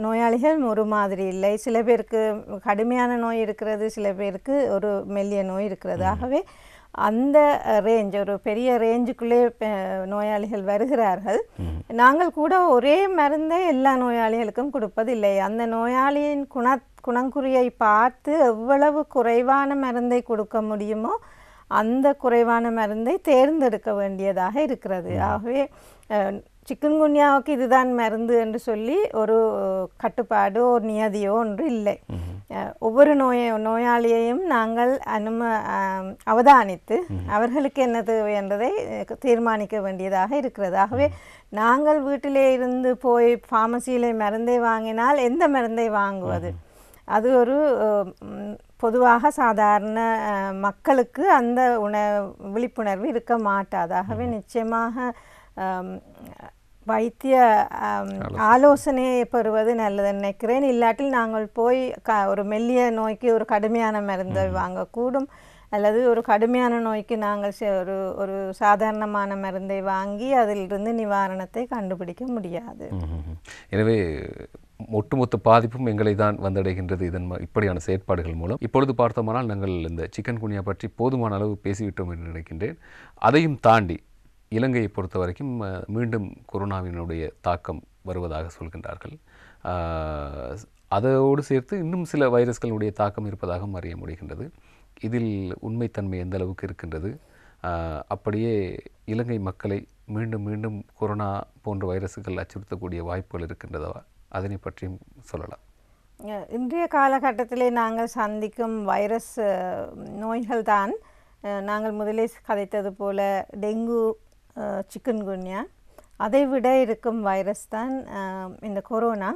நோயாளிகள் ஒரு மாதிரி இல்லை. சில பேருக்கு கடுமையான நோய் இருக்கிறது, சில பேருக்கு ஒரு மெல்லிய நோய் இருக்கிறது. ஆகவே அந்த ரேஞ்ச், ஒரு பெரிய ரேஞ்சுக்குள்ளே நோயாளிகள் வருகிறார்கள். நாங்கள் கூட ஒரே மருந்தை எல்லா நோயாளிகளுக்கும் கொடுப்பதில்லை. அந்த நோயாளியின் குணங்குறியை பார்த்து எவ்வளவு குறைவான மருந்தை கொடுக்க முடியுமோ அந்த குறைவான மருந்தை தேர்ந்தெடுக்க வேண்டியதாக இருக்கிறது. ஆகவே சிக்கன்குன்யாவுக்கு இதுதான் மருந்து என்று சொல்லி ஒரு கட்டுப்பாடோ ஒரு நியதியோ ஒன்று இல்லை. ஒவ்வொரு நோயாளியையும் நாங்கள் அவதானித்து அவர்களுக்கு என்ன தேவை என்பதை தீர்மானிக்க வேண்டியதாக இருக்கிறது. ஆகவே நாங்கள் வீட்டிலே இருந்து போய் ஃபார்மசியிலே மருந்தை வாங்கினால் எந்த மருந்தை வாங்குவது? அது ஒரு பொதுவாக சாதாரண மக்களுக்கு அந்த விழிப்புணர்வு இருக்க மாட்டாது. ஆகவே நிச்சயமாக வைத்திய ஆலோசனையை பெறுவது நல்லது நினைக்கிறேன். இல்லாட்டில் நாங்கள் போய் ஒரு மெல்லிய நோய்க்கு ஒரு கடுமையான மருந்தை வாங்கக்கூடும், அல்லது ஒரு கடுமையான நோய்க்கு நாங்கள் ஒரு சாதாரணமான மருந்தை வாங்கி அதிலிருந்து நிவாரணத்தை கண்டுபிடிக்க முடியாது. எனவே ஒட்டுமொத்த பாதிப்பும் எங்களை தான் வந்தடைகின்றது இதன் இப்படியான செயற்பாடுகள் மூலம். இப்பொழுது பார்த்தோமானால் நாங்கள் இந்த சிக்கன்குன்யா பற்றி போதுமான அளவு பேசிவிட்டோம் என்று நினைக்கின்றேன். அதையும் தாண்டி இலங்கையை பொறுத்த வரைக்கும் மீண்டும் கொரோனாவினுடைய தாக்கம் வருவதாக சொல்கின்றார்கள். அதோடு சேர்த்து இன்னும் சில வைரஸ்களுடைய தாக்கம் இருப்பதாக அறிய முடிகின்றது. இதில் உண்மைத்தன்மை எந்த அளவுக்கு இருக்கின்றது? அப்படியே இலங்கை மக்களை மீண்டும் மீண்டும் கொரோனா போன்ற வைரஸுகள் அச்சுறுத்தக்கூடிய வாய்ப்புகள் இருக்கின்றதா? அதனை பற்றியும் சொல்லலாம். இன்றைய காலகட்டத்திலே நாங்கள் சந்திக்கும் வைரஸ் நோய்கள் தான் நாங்கள் முதலே கதைத்தது போல டெங்கு, சிக்கன்குன்யா, அதை விட இருக்கும் வைரஸ் தான் இந்த கொரோனா.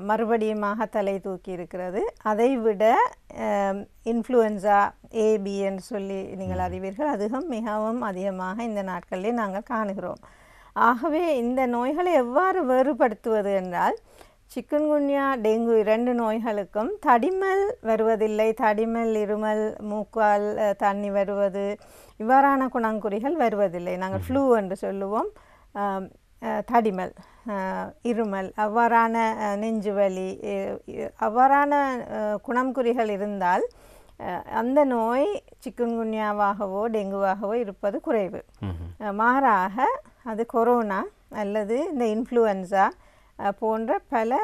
மறுபடியுமாக தலை தூக்கி இருக்கிறது. அதை விட இன்ஃப்ளூயன்ஸா ஏபி என்று சொல்லி நீங்கள் அறிவீர்கள், அதுவும் மிகவும் அதிகமாக இந்த நாட்களிலே நாங்கள் காணுகிறோம். ஆகவே இந்த நோய்களை எவ்வாறு வேறுபடுத்துவது என்றால், சிக்கன்குன்யா, டெங்கு 2 நோய்களுக்கும் தடிமல் வருவதில்லை. தடிமல், இருமல், மூக்கால் தண்ணி வருவது, இவ்வாறான குணங்குறிகள் வருவதில்லை. நாங்கள் ஃப்ளூ என்று சொல்லுவோம். தடிமல், இருமல், அவ்வாறான நெஞ்சுவலி, அவ்வாறான குணங்குறிகள் இருந்தால் அந்த நோய் சிக்கன்குன்யாவாகவோ டெங்குவாகவோ இருப்பது குறைவு. மாறாக அது கொரோனா அல்லது இந்த இன்ஃப்ளூயன்ஸா போன்ற பல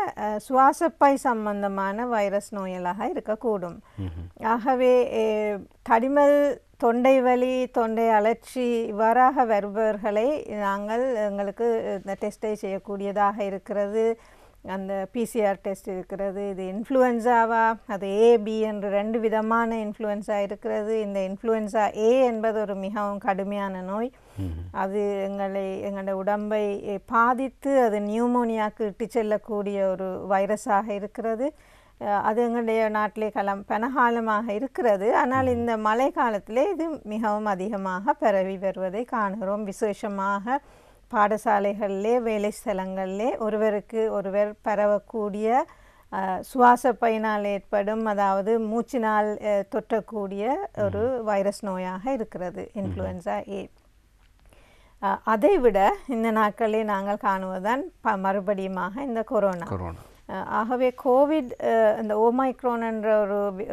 சுவாசப்பை சம்பந்தமான வைரஸ் நோய்களாக இருக்கக்கூடும். ஆகவே தடிமல், தொண்டை வலி, தொண்டை அழற்சி இவ்வாறாக வருபவர்களை நாங்கள் எங்களுக்கு இந்த டெஸ்ட்டை செய்யக்கூடியதாக இருக்கிறது. அந்த பிசிஆர் டெஸ்ட் இருக்கிறது. இது இன்ஃப்ளூயன்ஸாவா, அது ஏபி என்று 2 விதமான இன்ஃப்ளூயன்ஸா இருக்கிறது. இந்த இன்ஃப்ளூயன்ஸா ஏ என்பது ஒரு மிகவும் கடுமையான நோய். அது எங்களுடைய உடம்பை பாதித்து அது நியூமோனியாவுக்கு இட்டு செல்லக்கூடிய ஒரு வைரஸாக இருக்கிறது. அது எங்களுடைய நாட்டிலே பனகாலமாக இருக்கிறது. ஆனால் இந்த மழை காலத்திலே இது மிகவும் அதிகமாக பரவி வருவதை காணுகிறோம். விசேஷமாக பாடசாலைகளிலே, வேலை ஸ்தலங்களிலே ஒருவருக்கு ஒருவர் பரவக்கூடிய சுவாச பையினால் ஏற்படும், அதாவது மூச்சினால் தொற்றக்கூடிய ஒரு வைரஸ் நோயாக இருக்கிறது இன்ஃப்ளூயன்ஸா ஏ. அதைவிட இந்த நாட்களிலே நாங்கள் காணுவதுதான் மறுபடியுமாக இந்த கொரோனா. ஆகவே கோவிட் இந்த ஓமைக்ரான் என்ற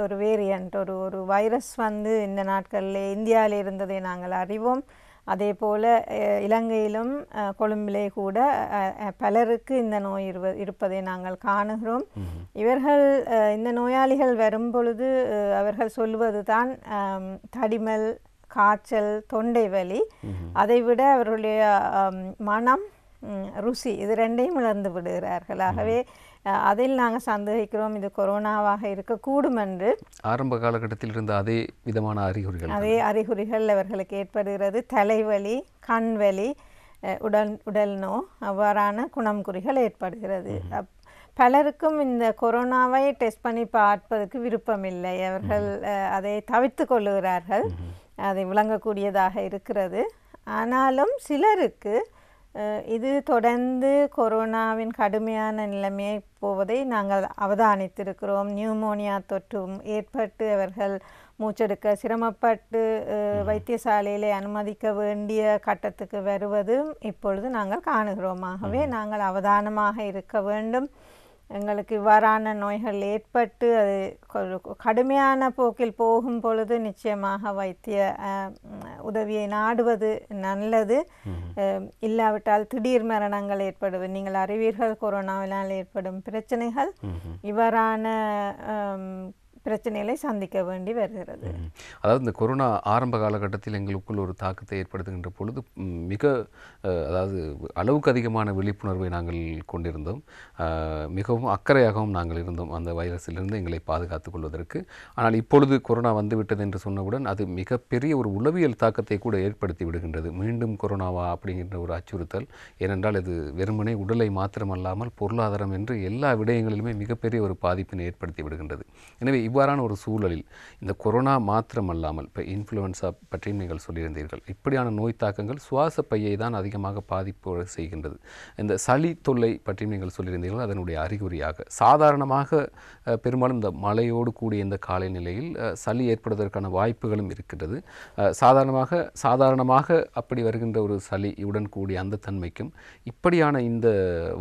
ஒரு வேரியண்ட், ஒரு வைரஸ் வந்து இந்த நாட்களில் இந்தியாவில் இருந்ததை நாங்கள் அறிவோம். அதே போல் இலங்கையிலும் கொழும்பிலே கூட பலருக்கு இந்த நோய் இருப்பதை நாங்கள் காணுகிறோம். இவர்கள் இந்த நோயாளிகள் வரும் பொழுது அவர்கள் சொல்வது தான் தடிமல், காய்ச்சல், தொண்டை வலி, அதைவிட அவர்களுடைய மனம், ருசி, இது ரெண்டையும் இழந்து விடுகிறார்கள். ஆகவே அதில் நாங்கள் சந்தேகிக்கிறோம் இது கொரோனாவாக இருக்கக்கூடும் என்று. ஆரம்ப காலகட்டத்தில் இருந்த அதே விதமான அறிகுறிகள் அவர்களுக்கு ஏற்படுகிறது. தலைவலி, கண்வலி, உடல் நோ, அவ்வாறான குணம்குறிகள் ஏற்படுகிறது. பலருக்கும் இந்த கொரோனாவை டெஸ்ட் பண்ணி பார்ப்பதற்கு விருப்பமில்லை. அவர்கள் அதை தவிர்த்து கொள்ளுகிறார்கள். அதை விளங்கக்கூடியதாக இருக்கிறது. ஆனாலும் சிலருக்கு இது தொடர்ந்து கொரோனாவின் கடுமையான நிலைமையை போவதை நாங்கள் அவதானித்திருக்கிறோம். நியூமோனியா தொற்றும் ஏற்பட்டு அவர்கள் மூச்செடுக்க சிரமப்பட்டு வைத்தியசாலையிலே அனுமதிக்க வேண்டிய கட்டத்துக்கு வருவதும் இப்பொழுது நாங்கள் காணுகிறோம். ஆகவே நாங்கள் அவதானமாக இருக்க வேண்டும். எங்களுக்கு இவ்வாறான நோய்கள் ஏற்பட்டு அது கடுமையான போக்கில் போகும் பொழுது நிச்சயமாக வைத்திய உதவியை நாடுவது நல்லது. இல்லாவிட்டால் திடீர் மரணங்கள் ஏற்படுவது நீங்கள் அறிவீர்கள். கொரோனாவினால் ஏற்படும் பிரச்சனைகள் இவ்வாறான பிரச்சனைகளை சந்திக்க வேண்டி வருகிறது. அதாவது இந்த கொரோனா ஆரம்ப காலகட்டத்தில் எங்களுக்குள் ஒரு தாக்கத்தை ஏற்படுத்துகின்ற பொழுது அதாவது அளவுக்கு அதிகமான விழிப்புணர்வை நாங்கள் கொண்டிருந்தோம். மிகவும் அக்கறையாகவும் நாங்கள் இருந்தோம் அந்த வைரஸிலிருந்து எங்களை பாதுகாத்துக் கொள்வதற்கு. ஆனால் இப்பொழுது கொரோனா வந்துவிட்டது என்று சொன்னவுடன் அது மிகப்பெரிய ஒரு உளவியல் தாக்கத்தை கூட ஏற்படுத்தி விடுகின்றது. மீண்டும் கொரோனாவா அப்படிங்கின்ற ஒரு அச்சுறுத்தல். ஏனென்றால் இது வெறுமனே உடலை மாத்திரமல்லாமல் பொருளாதாரம் என்று எல்லா விடயங்களிலுமே மிகப்பெரிய ஒரு பாதிப்பினை ஏற்படுத்தி விடுகின்றது. எனவே இவ்வாறான ஒரு சூழலில் இந்த கொரோனா மாத்திரமல்லாமல் இப்போ இன்ஃப்ளூயன்ஸா பற்றியும் நீங்கள் சொல்லியிருந்தீர்கள். இப்படியான நோய் தாக்கங்கள் சுவாச பையை தான் அதிகமாக பாதிப்பு செய்கின்றது. இந்த சளி தொல்லை பற்றியும் நீங்கள் சொல்லியிருந்தீர்கள். அதனுடைய அறிகுறியாக சாதாரணமாக பெரும்பாலும் இந்த மழையோடு கூடிய இந்த காலநிலையில் சளி ஏற்படுவதற்கான வாய்ப்புகளும் இருக்கின்றது. சாதாரணமாக அப்படி வருகின்ற ஒரு சளியுடன் கூடிய அந்த தன்மைக்கும் இப்படியான இந்த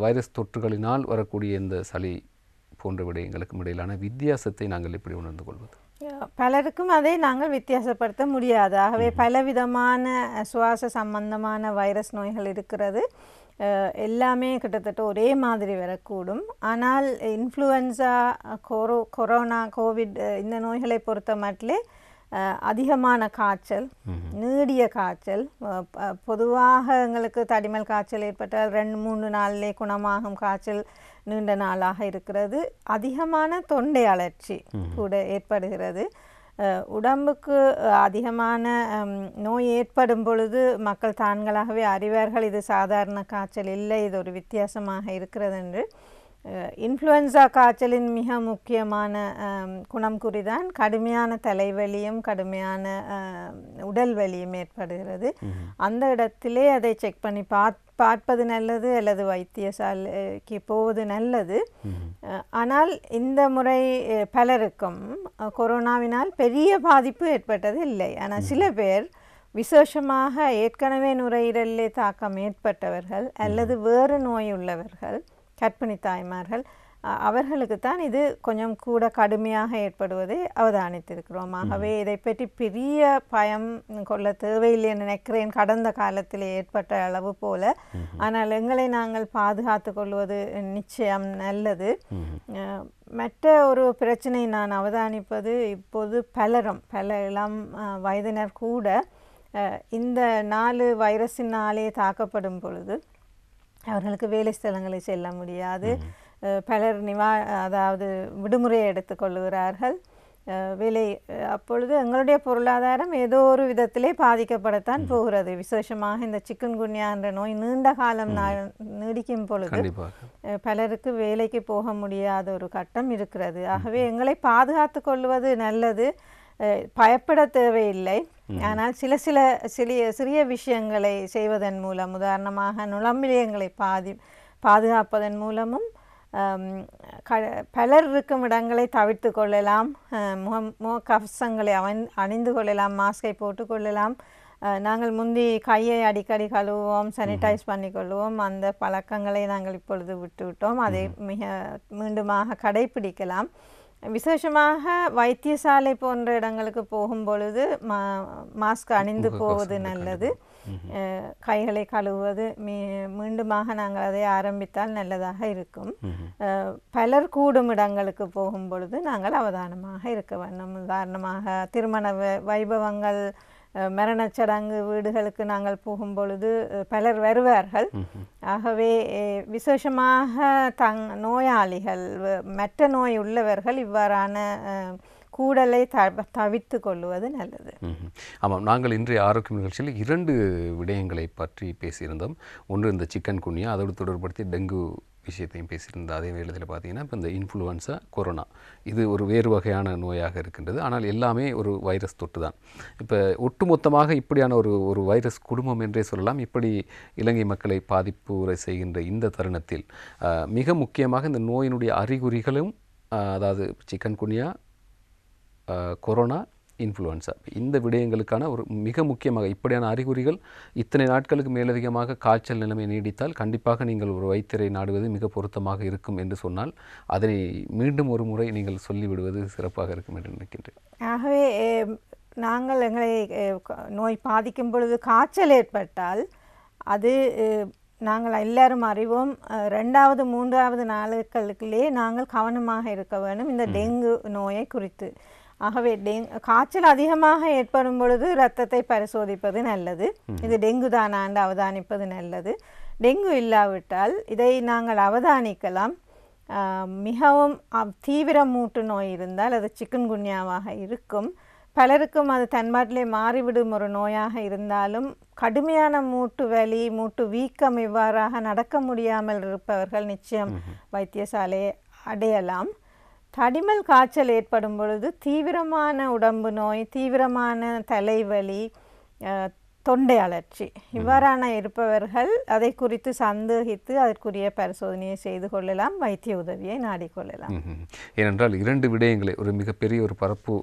வைரஸ் தொற்றுகளினால் வரக்கூடிய இந்த சளி போன்ற விடயங்களுக்கும் இடையிலான வித்தியாசத்தை நாங்கள் எப்படி உணர்ந்து கொள்வது? பலருக்கும் அதை நாங்கள் வித்தியாசப்படுத்த முடியாது. ஆகவே பலவிதமான சுவாச சம்பந்தமான வைரஸ் நோய்கள் இருக்கிறது. எல்லாமே கிட்டத்தட்ட ஒரே மாதிரி வரக்கூடும். ஆனால் இன்ஃப்ளூயன்ஸா, கொரோனா, கோவிட் இந்த நோய்களை பொறுத்த மட்டிலே அதிகமான காய்ச்சல், நீடிய காய்ச்சல், பொதுவாக எங்களுக்கு தடிமல் காய்ச்சல் ஏற்பட்டால் 2-3 நாளிலே குணமாகும் காய்ச்சல் நீண்ட நாளாக இருக்கிறது. அதிகமான தொண்டை அழற்சி கூட ஏற்படுகிறது. உடம்புக்கு அதிகமான நோய் ஏற்படும் பொழுது மக்கள் தான்களாகவே அறிவார்கள் இது சாதாரண காய்ச்சல் இல்லை, இது ஒரு வித்தியாசமாக இருக்கிறது என்று. இன்ஃப்ளூயன்ஸா காய்ச்சலின் மிக முக்கியமான குணம் குறிதான் கடுமையான தலைவலியும் கடுமையான உடல் வலியும் ஏற்படுகிறது. அந்த இடத்திலே அதை செக் பண்ணி பார்ப்பது நல்லது, அல்லது வைத்தியசாலைக்கு போவது நல்லது. ஆனால் இந்த முறை பலருக்கும் கொரோனாவினால் பெரிய பாதிப்பு ஏற்பட்டது இல்லை. ஆனால் சில பேர் விசேஷமாக ஏற்கனவே நுரையீரலிலே தாக்கம் ஏற்பட்டவர்கள் அல்லது வேறு நோய் உள்ளவர்கள், கர்ப்பிணி தாய்மார்கள், அவர்களுக்கு தான் இது கொஞ்சம் கூட கடுமையாக ஏற்படுவதை அவதானித்திருக்கிறோம். ஆகவே இதை பற்றி பெரிய பயம் கொள்ள தேவையில்லை நினைக்கிறேன், கடந்த காலத்தில் ஏற்பட்ட அளவு போல. ஆனால் எங்களை நாங்கள் பாதுகாத்து கொள்வது நிச்சயம் நல்லது. மற்ற ஒரு பிரச்சனை நான் அவதானிப்பது, இப்போது பல இளம் வயதினர் கூட இந்த 4 வைரஸினாலே தாக்கப்படும் பொழுது அவர்களுக்கு வேலை ஸ்தலங்களை செல்ல முடியாது. பலர் அதாவது விடுமுறையை எடுத்துக்கொள்கிறார்கள் வேலை. அப்பொழுது எங்களுடைய பொருளாதாரம் ஏதோ ஒரு விதத்திலே பாதிக்கப்படத்தான் போகிறது. விசேஷமாக இந்த சிக்கன்குன்யா என்ற நோய் நீண்ட காலம் நீடிக்கும் பொழுது பலருக்கு வேலைக்கு போக முடியாத ஒரு கட்டம் இருக்கிறது. ஆகவே எங்களை பாதுகாத்து கொள்வது நல்லது, பயப்பட தேவையில்லை. ஆனால் சிறிய விஷயங்களை செய்வதன் மூலம், உதாரணமாக நுழம்பிலியங்களை பாதுகாப்பதன் மூலமும் பலர் இருக்கும் இடங்களை தவிர்த்து கொள்ளலாம். முகக்கவசங்களை அணிந்து கொள்ளலாம், மாஸ்கை போட்டுக்கொள்ளலாம். நாங்கள் முந்தி கையை அடிக்கடி கழுவுவோம், சானிடைஸ் பண்ணிக்கொள்வோம். அந்த பழக்கங்களை நாங்கள் இப்பொழுது விட்டுவிட்டோம். அதை மீண்டுமாக கடைபிடிக்கலாம். விசேஷமாக வைத்தியசாலை போன்ற இடங்களுக்கு போகும் பொழுது மாஸ்க் அணிந்து போவது நல்லது. கைகளை கழுவுவது மீண்டுமாக நாங்கள் அதை ஆரம்பித்தால் நல்லதாக இருக்கும். பலர் கூடும் இடங்களுக்கு போகும் பொழுது நாங்கள் அவதானமாக இருக்க வேண்டும். உதாரணமாக திருமண வைபவங்கள், மரணச்சடங்கு வீடுகளுக்கு நாங்கள் போகும் பொழுது பலர் வருவார்கள். ஆகவே விசேஷமாக நோயாளிகள், மற்ற நோய் உள்ளவர்கள் இவ்வாறான கூடலை தவிர்த்து கொள்வது நல்லது. ஆமாம், நாங்கள் இன்றைய ஆரோக்கிய நிகழ்ச்சியில் 2 விடயங்களை பற்றி பேசியிருந்தோம். ஒன்று இந்த சிக்கன் குனியா, அதோடு தொடர்படுத்தி டெங்கு விஷயத்தையும் பேசியிருந்தோம். அதே வேளையில் பார்த்தீங்கன்னா இப்போ இந்த இன்ஃப்ளூயன்ஸா, கொரோனா, இது ஒரு வேறு வகையான நோயாக இருக்கின்றது. ஆனால் எல்லாமே ஒரு வைரஸ் தொட்டு தான். இப்போ ஒட்டுமொத்தமாக இப்படியான ஒரு வைரஸ் குடும்பம் என்றே சொல்லலாம். இப்படி இலங்கை மக்களை பாதிப்பு செய்கின்ற இந்த தருணத்தில் மிக முக்கியமாக இந்த நோயினுடைய அறிகுறிகளும், அதாவது சிக்கன் குனியா, கொரோனா, இன்ஃப்ளூயன்ஸா, இந்த விடயங்களுக்கான ஒரு மிக முக்கியமாக இப்படியான அறிகுறிகள் இத்தனை நாட்களுக்கு மேலதிகமாக காய்ச்சல் நிலைமை நீடித்தால் கண்டிப்பாக நீங்கள் ஒரு வைத்தியரை நாடுவது மிக பொருத்தமாக இருக்கும் என்று சொன்னால் அதனை மீண்டும் ஒரு முறை நீங்கள் சொல்லிவிடுவது சிறப்பாக இருக்கும் என்று நினைக்கின்றேன். ஆகவே நாங்கள் எங்களை நோய் பாதிக்கும் பொழுது காய்ச்சல் ஏற்பட்டால் அது நாங்கள் எல்லாரும் அறிவோம், 2வது 3வது நாட்களுக்குள்ளே நாங்கள் கவனமாக இருக்க வேண்டும் இந்த டெங்கு நோயை குறித்து. ஆகவே காய்ச்சல் அதிகமாக ஏற்படும் பொழுது இரத்தத்தை பரிசோதிப்பது நல்லது. இது டெங்கு தானாண்டு அவதானிப்பது நல்லது. டெங்கு இல்லாவிட்டால் இதை நாங்கள் அவதானிக்கலாம். மிகவும் தீவிர மூட்டு நோய் இருந்தால் அது சிக்கன் குன்யாவாக இருக்கும். பலருக்கும் அது தன்பாட்டிலே மாறிவிடும் ஒரு நோயாக இருந்தாலும் கடுமையான மூட்டு வலி, மூட்டு வீக்கம் இவ்வாறாக நடக்க முடியாமல் இருப்பவர்கள் நிச்சயம் வைத்தியசாலையை அடையலாம். தடிமல் காய்ச்சல் ஏற்படும் பொழுது தீவிரமான உடம்பு நோய், தீவிரமான தலைவலி, தொண்டை அழற்சி இவ்வாறான இருப்பவர்கள் அதை குறித்து சந்தேகித்து அதற்குரிய பரிசோதனையை செய்து கொள்ளலாம், வைத்திய உதவியை நாடிக்கொள்ளலாம். ஏனென்றால் 2 விடயங்களை ஒரு மிகப்பெரிய ஒரு பரப்பு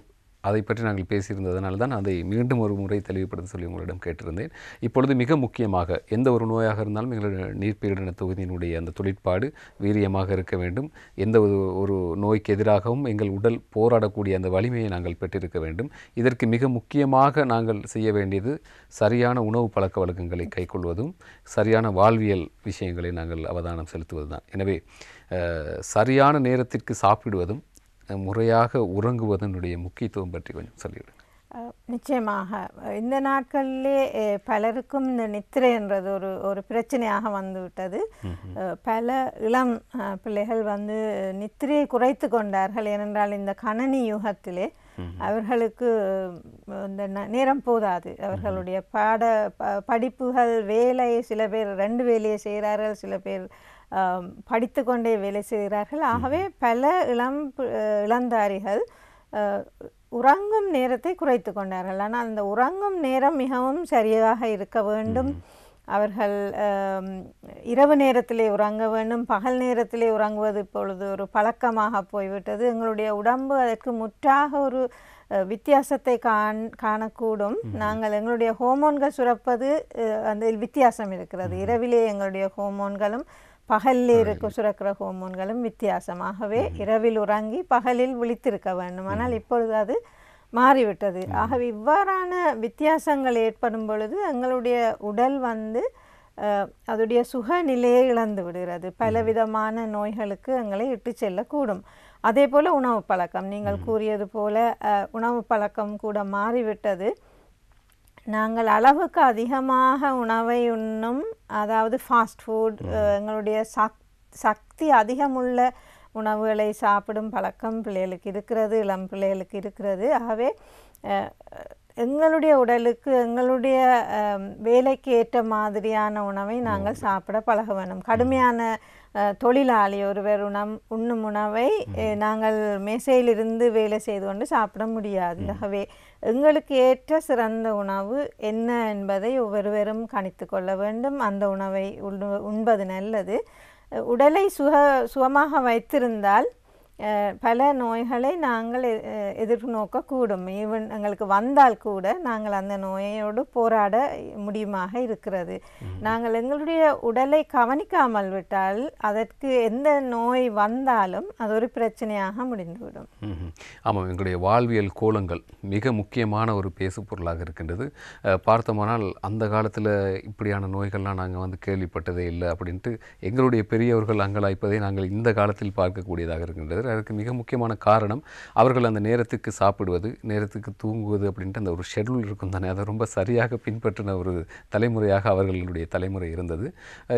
அதை பற்றி நாங்கள் பேசியிருந்ததனால தான் அதை மீண்டும் ஒரு முறை தெளிவுபடுத்த சொல்லி உங்களிடம் கேட்டிருந்தேன். இப்பொழுது மிக முக்கியமாக எந்த ஒரு நோயாக இருந்தாலும் எங்களுடைய நீர்ப்பீடன தொகுதியினுடைய அந்த தொழிற்பாடு வீரியமாக இருக்க வேண்டும். எந்த ஒரு நோய்க்கு எதிராகவும் எங்கள் உடல் போராடக்கூடிய அந்த வலிமையை நாங்கள் பெற்றிருக்க வேண்டும். இதற்கு மிக முக்கியமாக நாங்கள் செய்ய வேண்டியது சரியான உணவு பழக்க வழக்கங்களை கைக்கொள்வதும் சரியான வாழ்வியல் விஷயங்களை நாங்கள் அவதானம் செலுத்துவது தான். எனவே சரியான நேரத்திற்கு சாப்பிடுவதும் முறையாக உறங்குவதனுடைய முக்கியத்துவம் பற்றி கொஞ்சம் சொல்லிவிடுங்க. நிச்சயமாக இந்த நாட்களிலே பலருக்கும் இந்த நித்திரை என்றது ஒரு பிரச்சனையாக வந்துவிட்டது. பல இளம் பிள்ளைகள் நித்திரையை குறைத்து கொண்டார்கள். ஏனென்றால் இந்த கணனி யுகத்திலே அவர்களுக்கு இந்த நேரம் போதாது. அவர்களுடைய படிப்புகள், வேலை, சில பேர் 2 வேலையை செய்கிறார்கள், சில பேர் படித்து கொண்டே வேலை செய்கிறார்கள். ஆகவே பல இளந்தாரிகள் உறங்கும் நேரத்தை குறைத்து கொண்டார்கள். ஆனால் அந்த உறங்கும் நேரம் மிகவும் சரியாக இருக்க வேண்டும். அவர்கள் இரவு நேரத்திலே உறங்க வேண்டும். பகல் நேரத்திலே உறங்குவது இப்பொழுது ஒரு பழக்கமாக போய்விட்டது. எங்களுடைய உடம்பு அதற்கு முற்றாக ஒரு வித்தியாசத்தை காணக்கூடும். நாங்கள் எங்களுடைய ஹோமோன்கள் சுரப்பது அந்த வித்தியாசம் இருக்கிறது. இரவிலே எங்களுடைய ஹோமோன்களும் பகலில் சுரக்கிற ஹோமோன்களும் வித்தியாசமாகவே இரவில் உறங்கி பகலில் விழித்திருக்க வேண்டும். ஆனால் இப்பொழுது அது மாறிவிட்டது. ஆகவே இவ்வாறான வித்தியாசங்கள் ஏற்படும் பொழுது எங்களுடைய உடல் அதோடைய சுகநிலையை இழந்து விடுகிறது. பலவிதமான நோய்களுக்கு எங்களை இட்டு செல்லக்கூடும். அதே போல் உணவு பழக்கம், நீங்கள் கூறியது போல உணவு பழக்கம் கூட மாறிவிட்டது. நாங்கள் அளவுக்கு அதிகமாக உணவை உண்ணும், அதாவது ஃபாஸ்ட் ஃபுட், எங்களுடைய சக்தி அதிகமுள்ள உணவுகளை சாப்பிடும் பழக்கம் பிள்ளைகளுக்கு இருக்கிறது, இளம் பிள்ளைகளுக்கு இருக்கிறது. ஆகவே எங்களுடைய உடலுக்கு, எங்களுடைய வேலைக்கு ஏற்ற மாதிரியான உணவை நாங்கள் சாப்பிட பழக வேண்டும். கடுமையான தொழிலாளி ஒருவர் உண்ணும் உணவை நாங்கள் மேசையிலிருந்து வேலை செய்து கொண்டு சாப்பிட முடியாது. ஆகவே எங்களுக்கு ஏற்ற சிறந்த உணவு என்ன என்பதை ஒவ்வொருவரும் கணித்து கொள்ள வேண்டும். அந்த உணவை உண்பது நல்லது. உடலை சுகமாக வைத்திருந்தால் பல நோய்களை நாங்கள் எதிர்நோக்கக்கூடும். ஈவன் எங்களுக்கு வந்தால் கூட நாங்கள் அந்த நோயோடு போராட முடியுமாக இருக்கிறது. நாங்கள் எங்களுடைய உடலை கவனிக்காமல் விட்டால் அதற்கு எந்த நோய் வந்தாலும் அது ஒரு பிரச்சனையாக முடிந்துவிடும். ஆமாம், எங்களுடைய வாழ்வியல் கோலங்கள் மிக முக்கியமான ஒரு பேசு பொருளாக இருக்கின்றது. பார்த்தோமானால் அந்த காலத்தில் இப்படியான நோய்கள்லாம் நாங்கள் வந்து கேள்விப்பட்டதே இல்லை அப்படின்ட்டு எங்களுடைய பெரியவர்கள் அங்கலாய்ப்பதை நாங்கள் இந்த காலத்தில் பார்க்கக்கூடியதாக இருக்கின்றது. அதற்கு மிக முக்கியமான காரணம் அவர்கள் அந்த நேரத்துக்கு சாப்பிடுவது, நேரத்துக்கு தூங்குவது அப்படின்ட்டு அந்த ஒரு ஷெட்யூல் இருக்கும் தானே, அதை ரொம்ப சரியாக பின்பற்றின ஒரு தலைமுறையாக அவர்களுடைய தலைமுறை இருந்தது.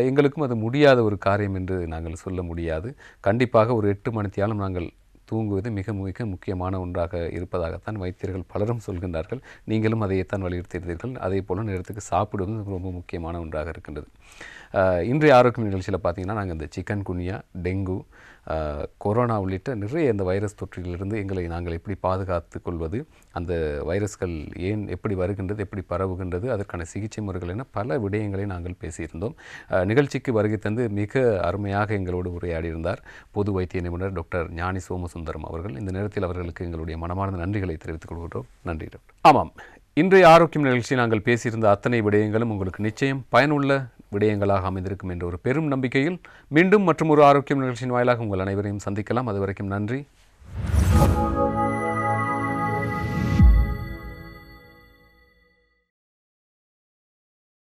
எங்களுக்கும் அது முடியாத ஒரு காரியம் என்று நாங்கள் சொல்ல முடியாது. கண்டிப்பாக ஒரு 8 மணித்தியாலும் நாங்கள் தூங்குவது மிக மிக முக்கியமான ஒன்றாக இருப்பதாகத்தான் வைத்தியர்கள் பலரும் சொல்கின்றார்கள். நீங்களும் அதையத்தான் வலியுறுத்தியிருந்தீர்கள். அதே போல் நேரத்துக்கு சாப்பிடுவது ரொம்ப முக்கியமான ஒன்றாக இருக்கின்றது. இன்றைய ஆரோக்கியம் நிகழ்ச்சியில் பார்த்திங்கன்னா நாங்கள் இந்த சிக்கன் குனியா, டெங்கு, கொரோனா உள்ளிட்ட நிறைய இந்த வைரஸ் தொற்றிலிருந்து எங்களை நாங்கள் எப்படி பாதுகாத்து கொள்வது, அந்த வைரஸ்கள் ஏன் எப்படி வருகின்றது, எப்படி பரவுகின்றது, அதற்கான சிகிச்சை முறைகள் என பல விடயங்களை நாங்கள் பேசியிருந்தோம். நிகழ்ச்சிக்கு வருகை தந்து மிக அருமையாக எங்களோடு உரையாடியிருந்தார் பொது வைத்திய நிபுணர் டாக்டர் ஞானி சோமசுந்தரம் அவர்கள். இந்த நேரத்தில் அவர்களுக்கு எங்களுடைய மனமார்ந்த நன்றிகளை தெரிவித்துக் கொள்கிறோம். நன்றி டாக்டர். ஆமாம், இன்றைய ஆரோக்கியம் நிகழ்ச்சி நாங்கள் பேசியிருந்த அத்தனை விடயங்களும் உங்களுக்கு நிச்சயம் பயனுள்ள விடயங்களாக அமைந்திருக்கும் என்ற ஒரு பெரும் நம்பிக்கையில் மீண்டும் மற்றும் ஒரு ஆரோக்கியம் நிகழ்ச்சியின் வாயிலாக உங்கள் அனைவரையும் சந்திக்கலாம். அதுவரைக்கும் நன்றி.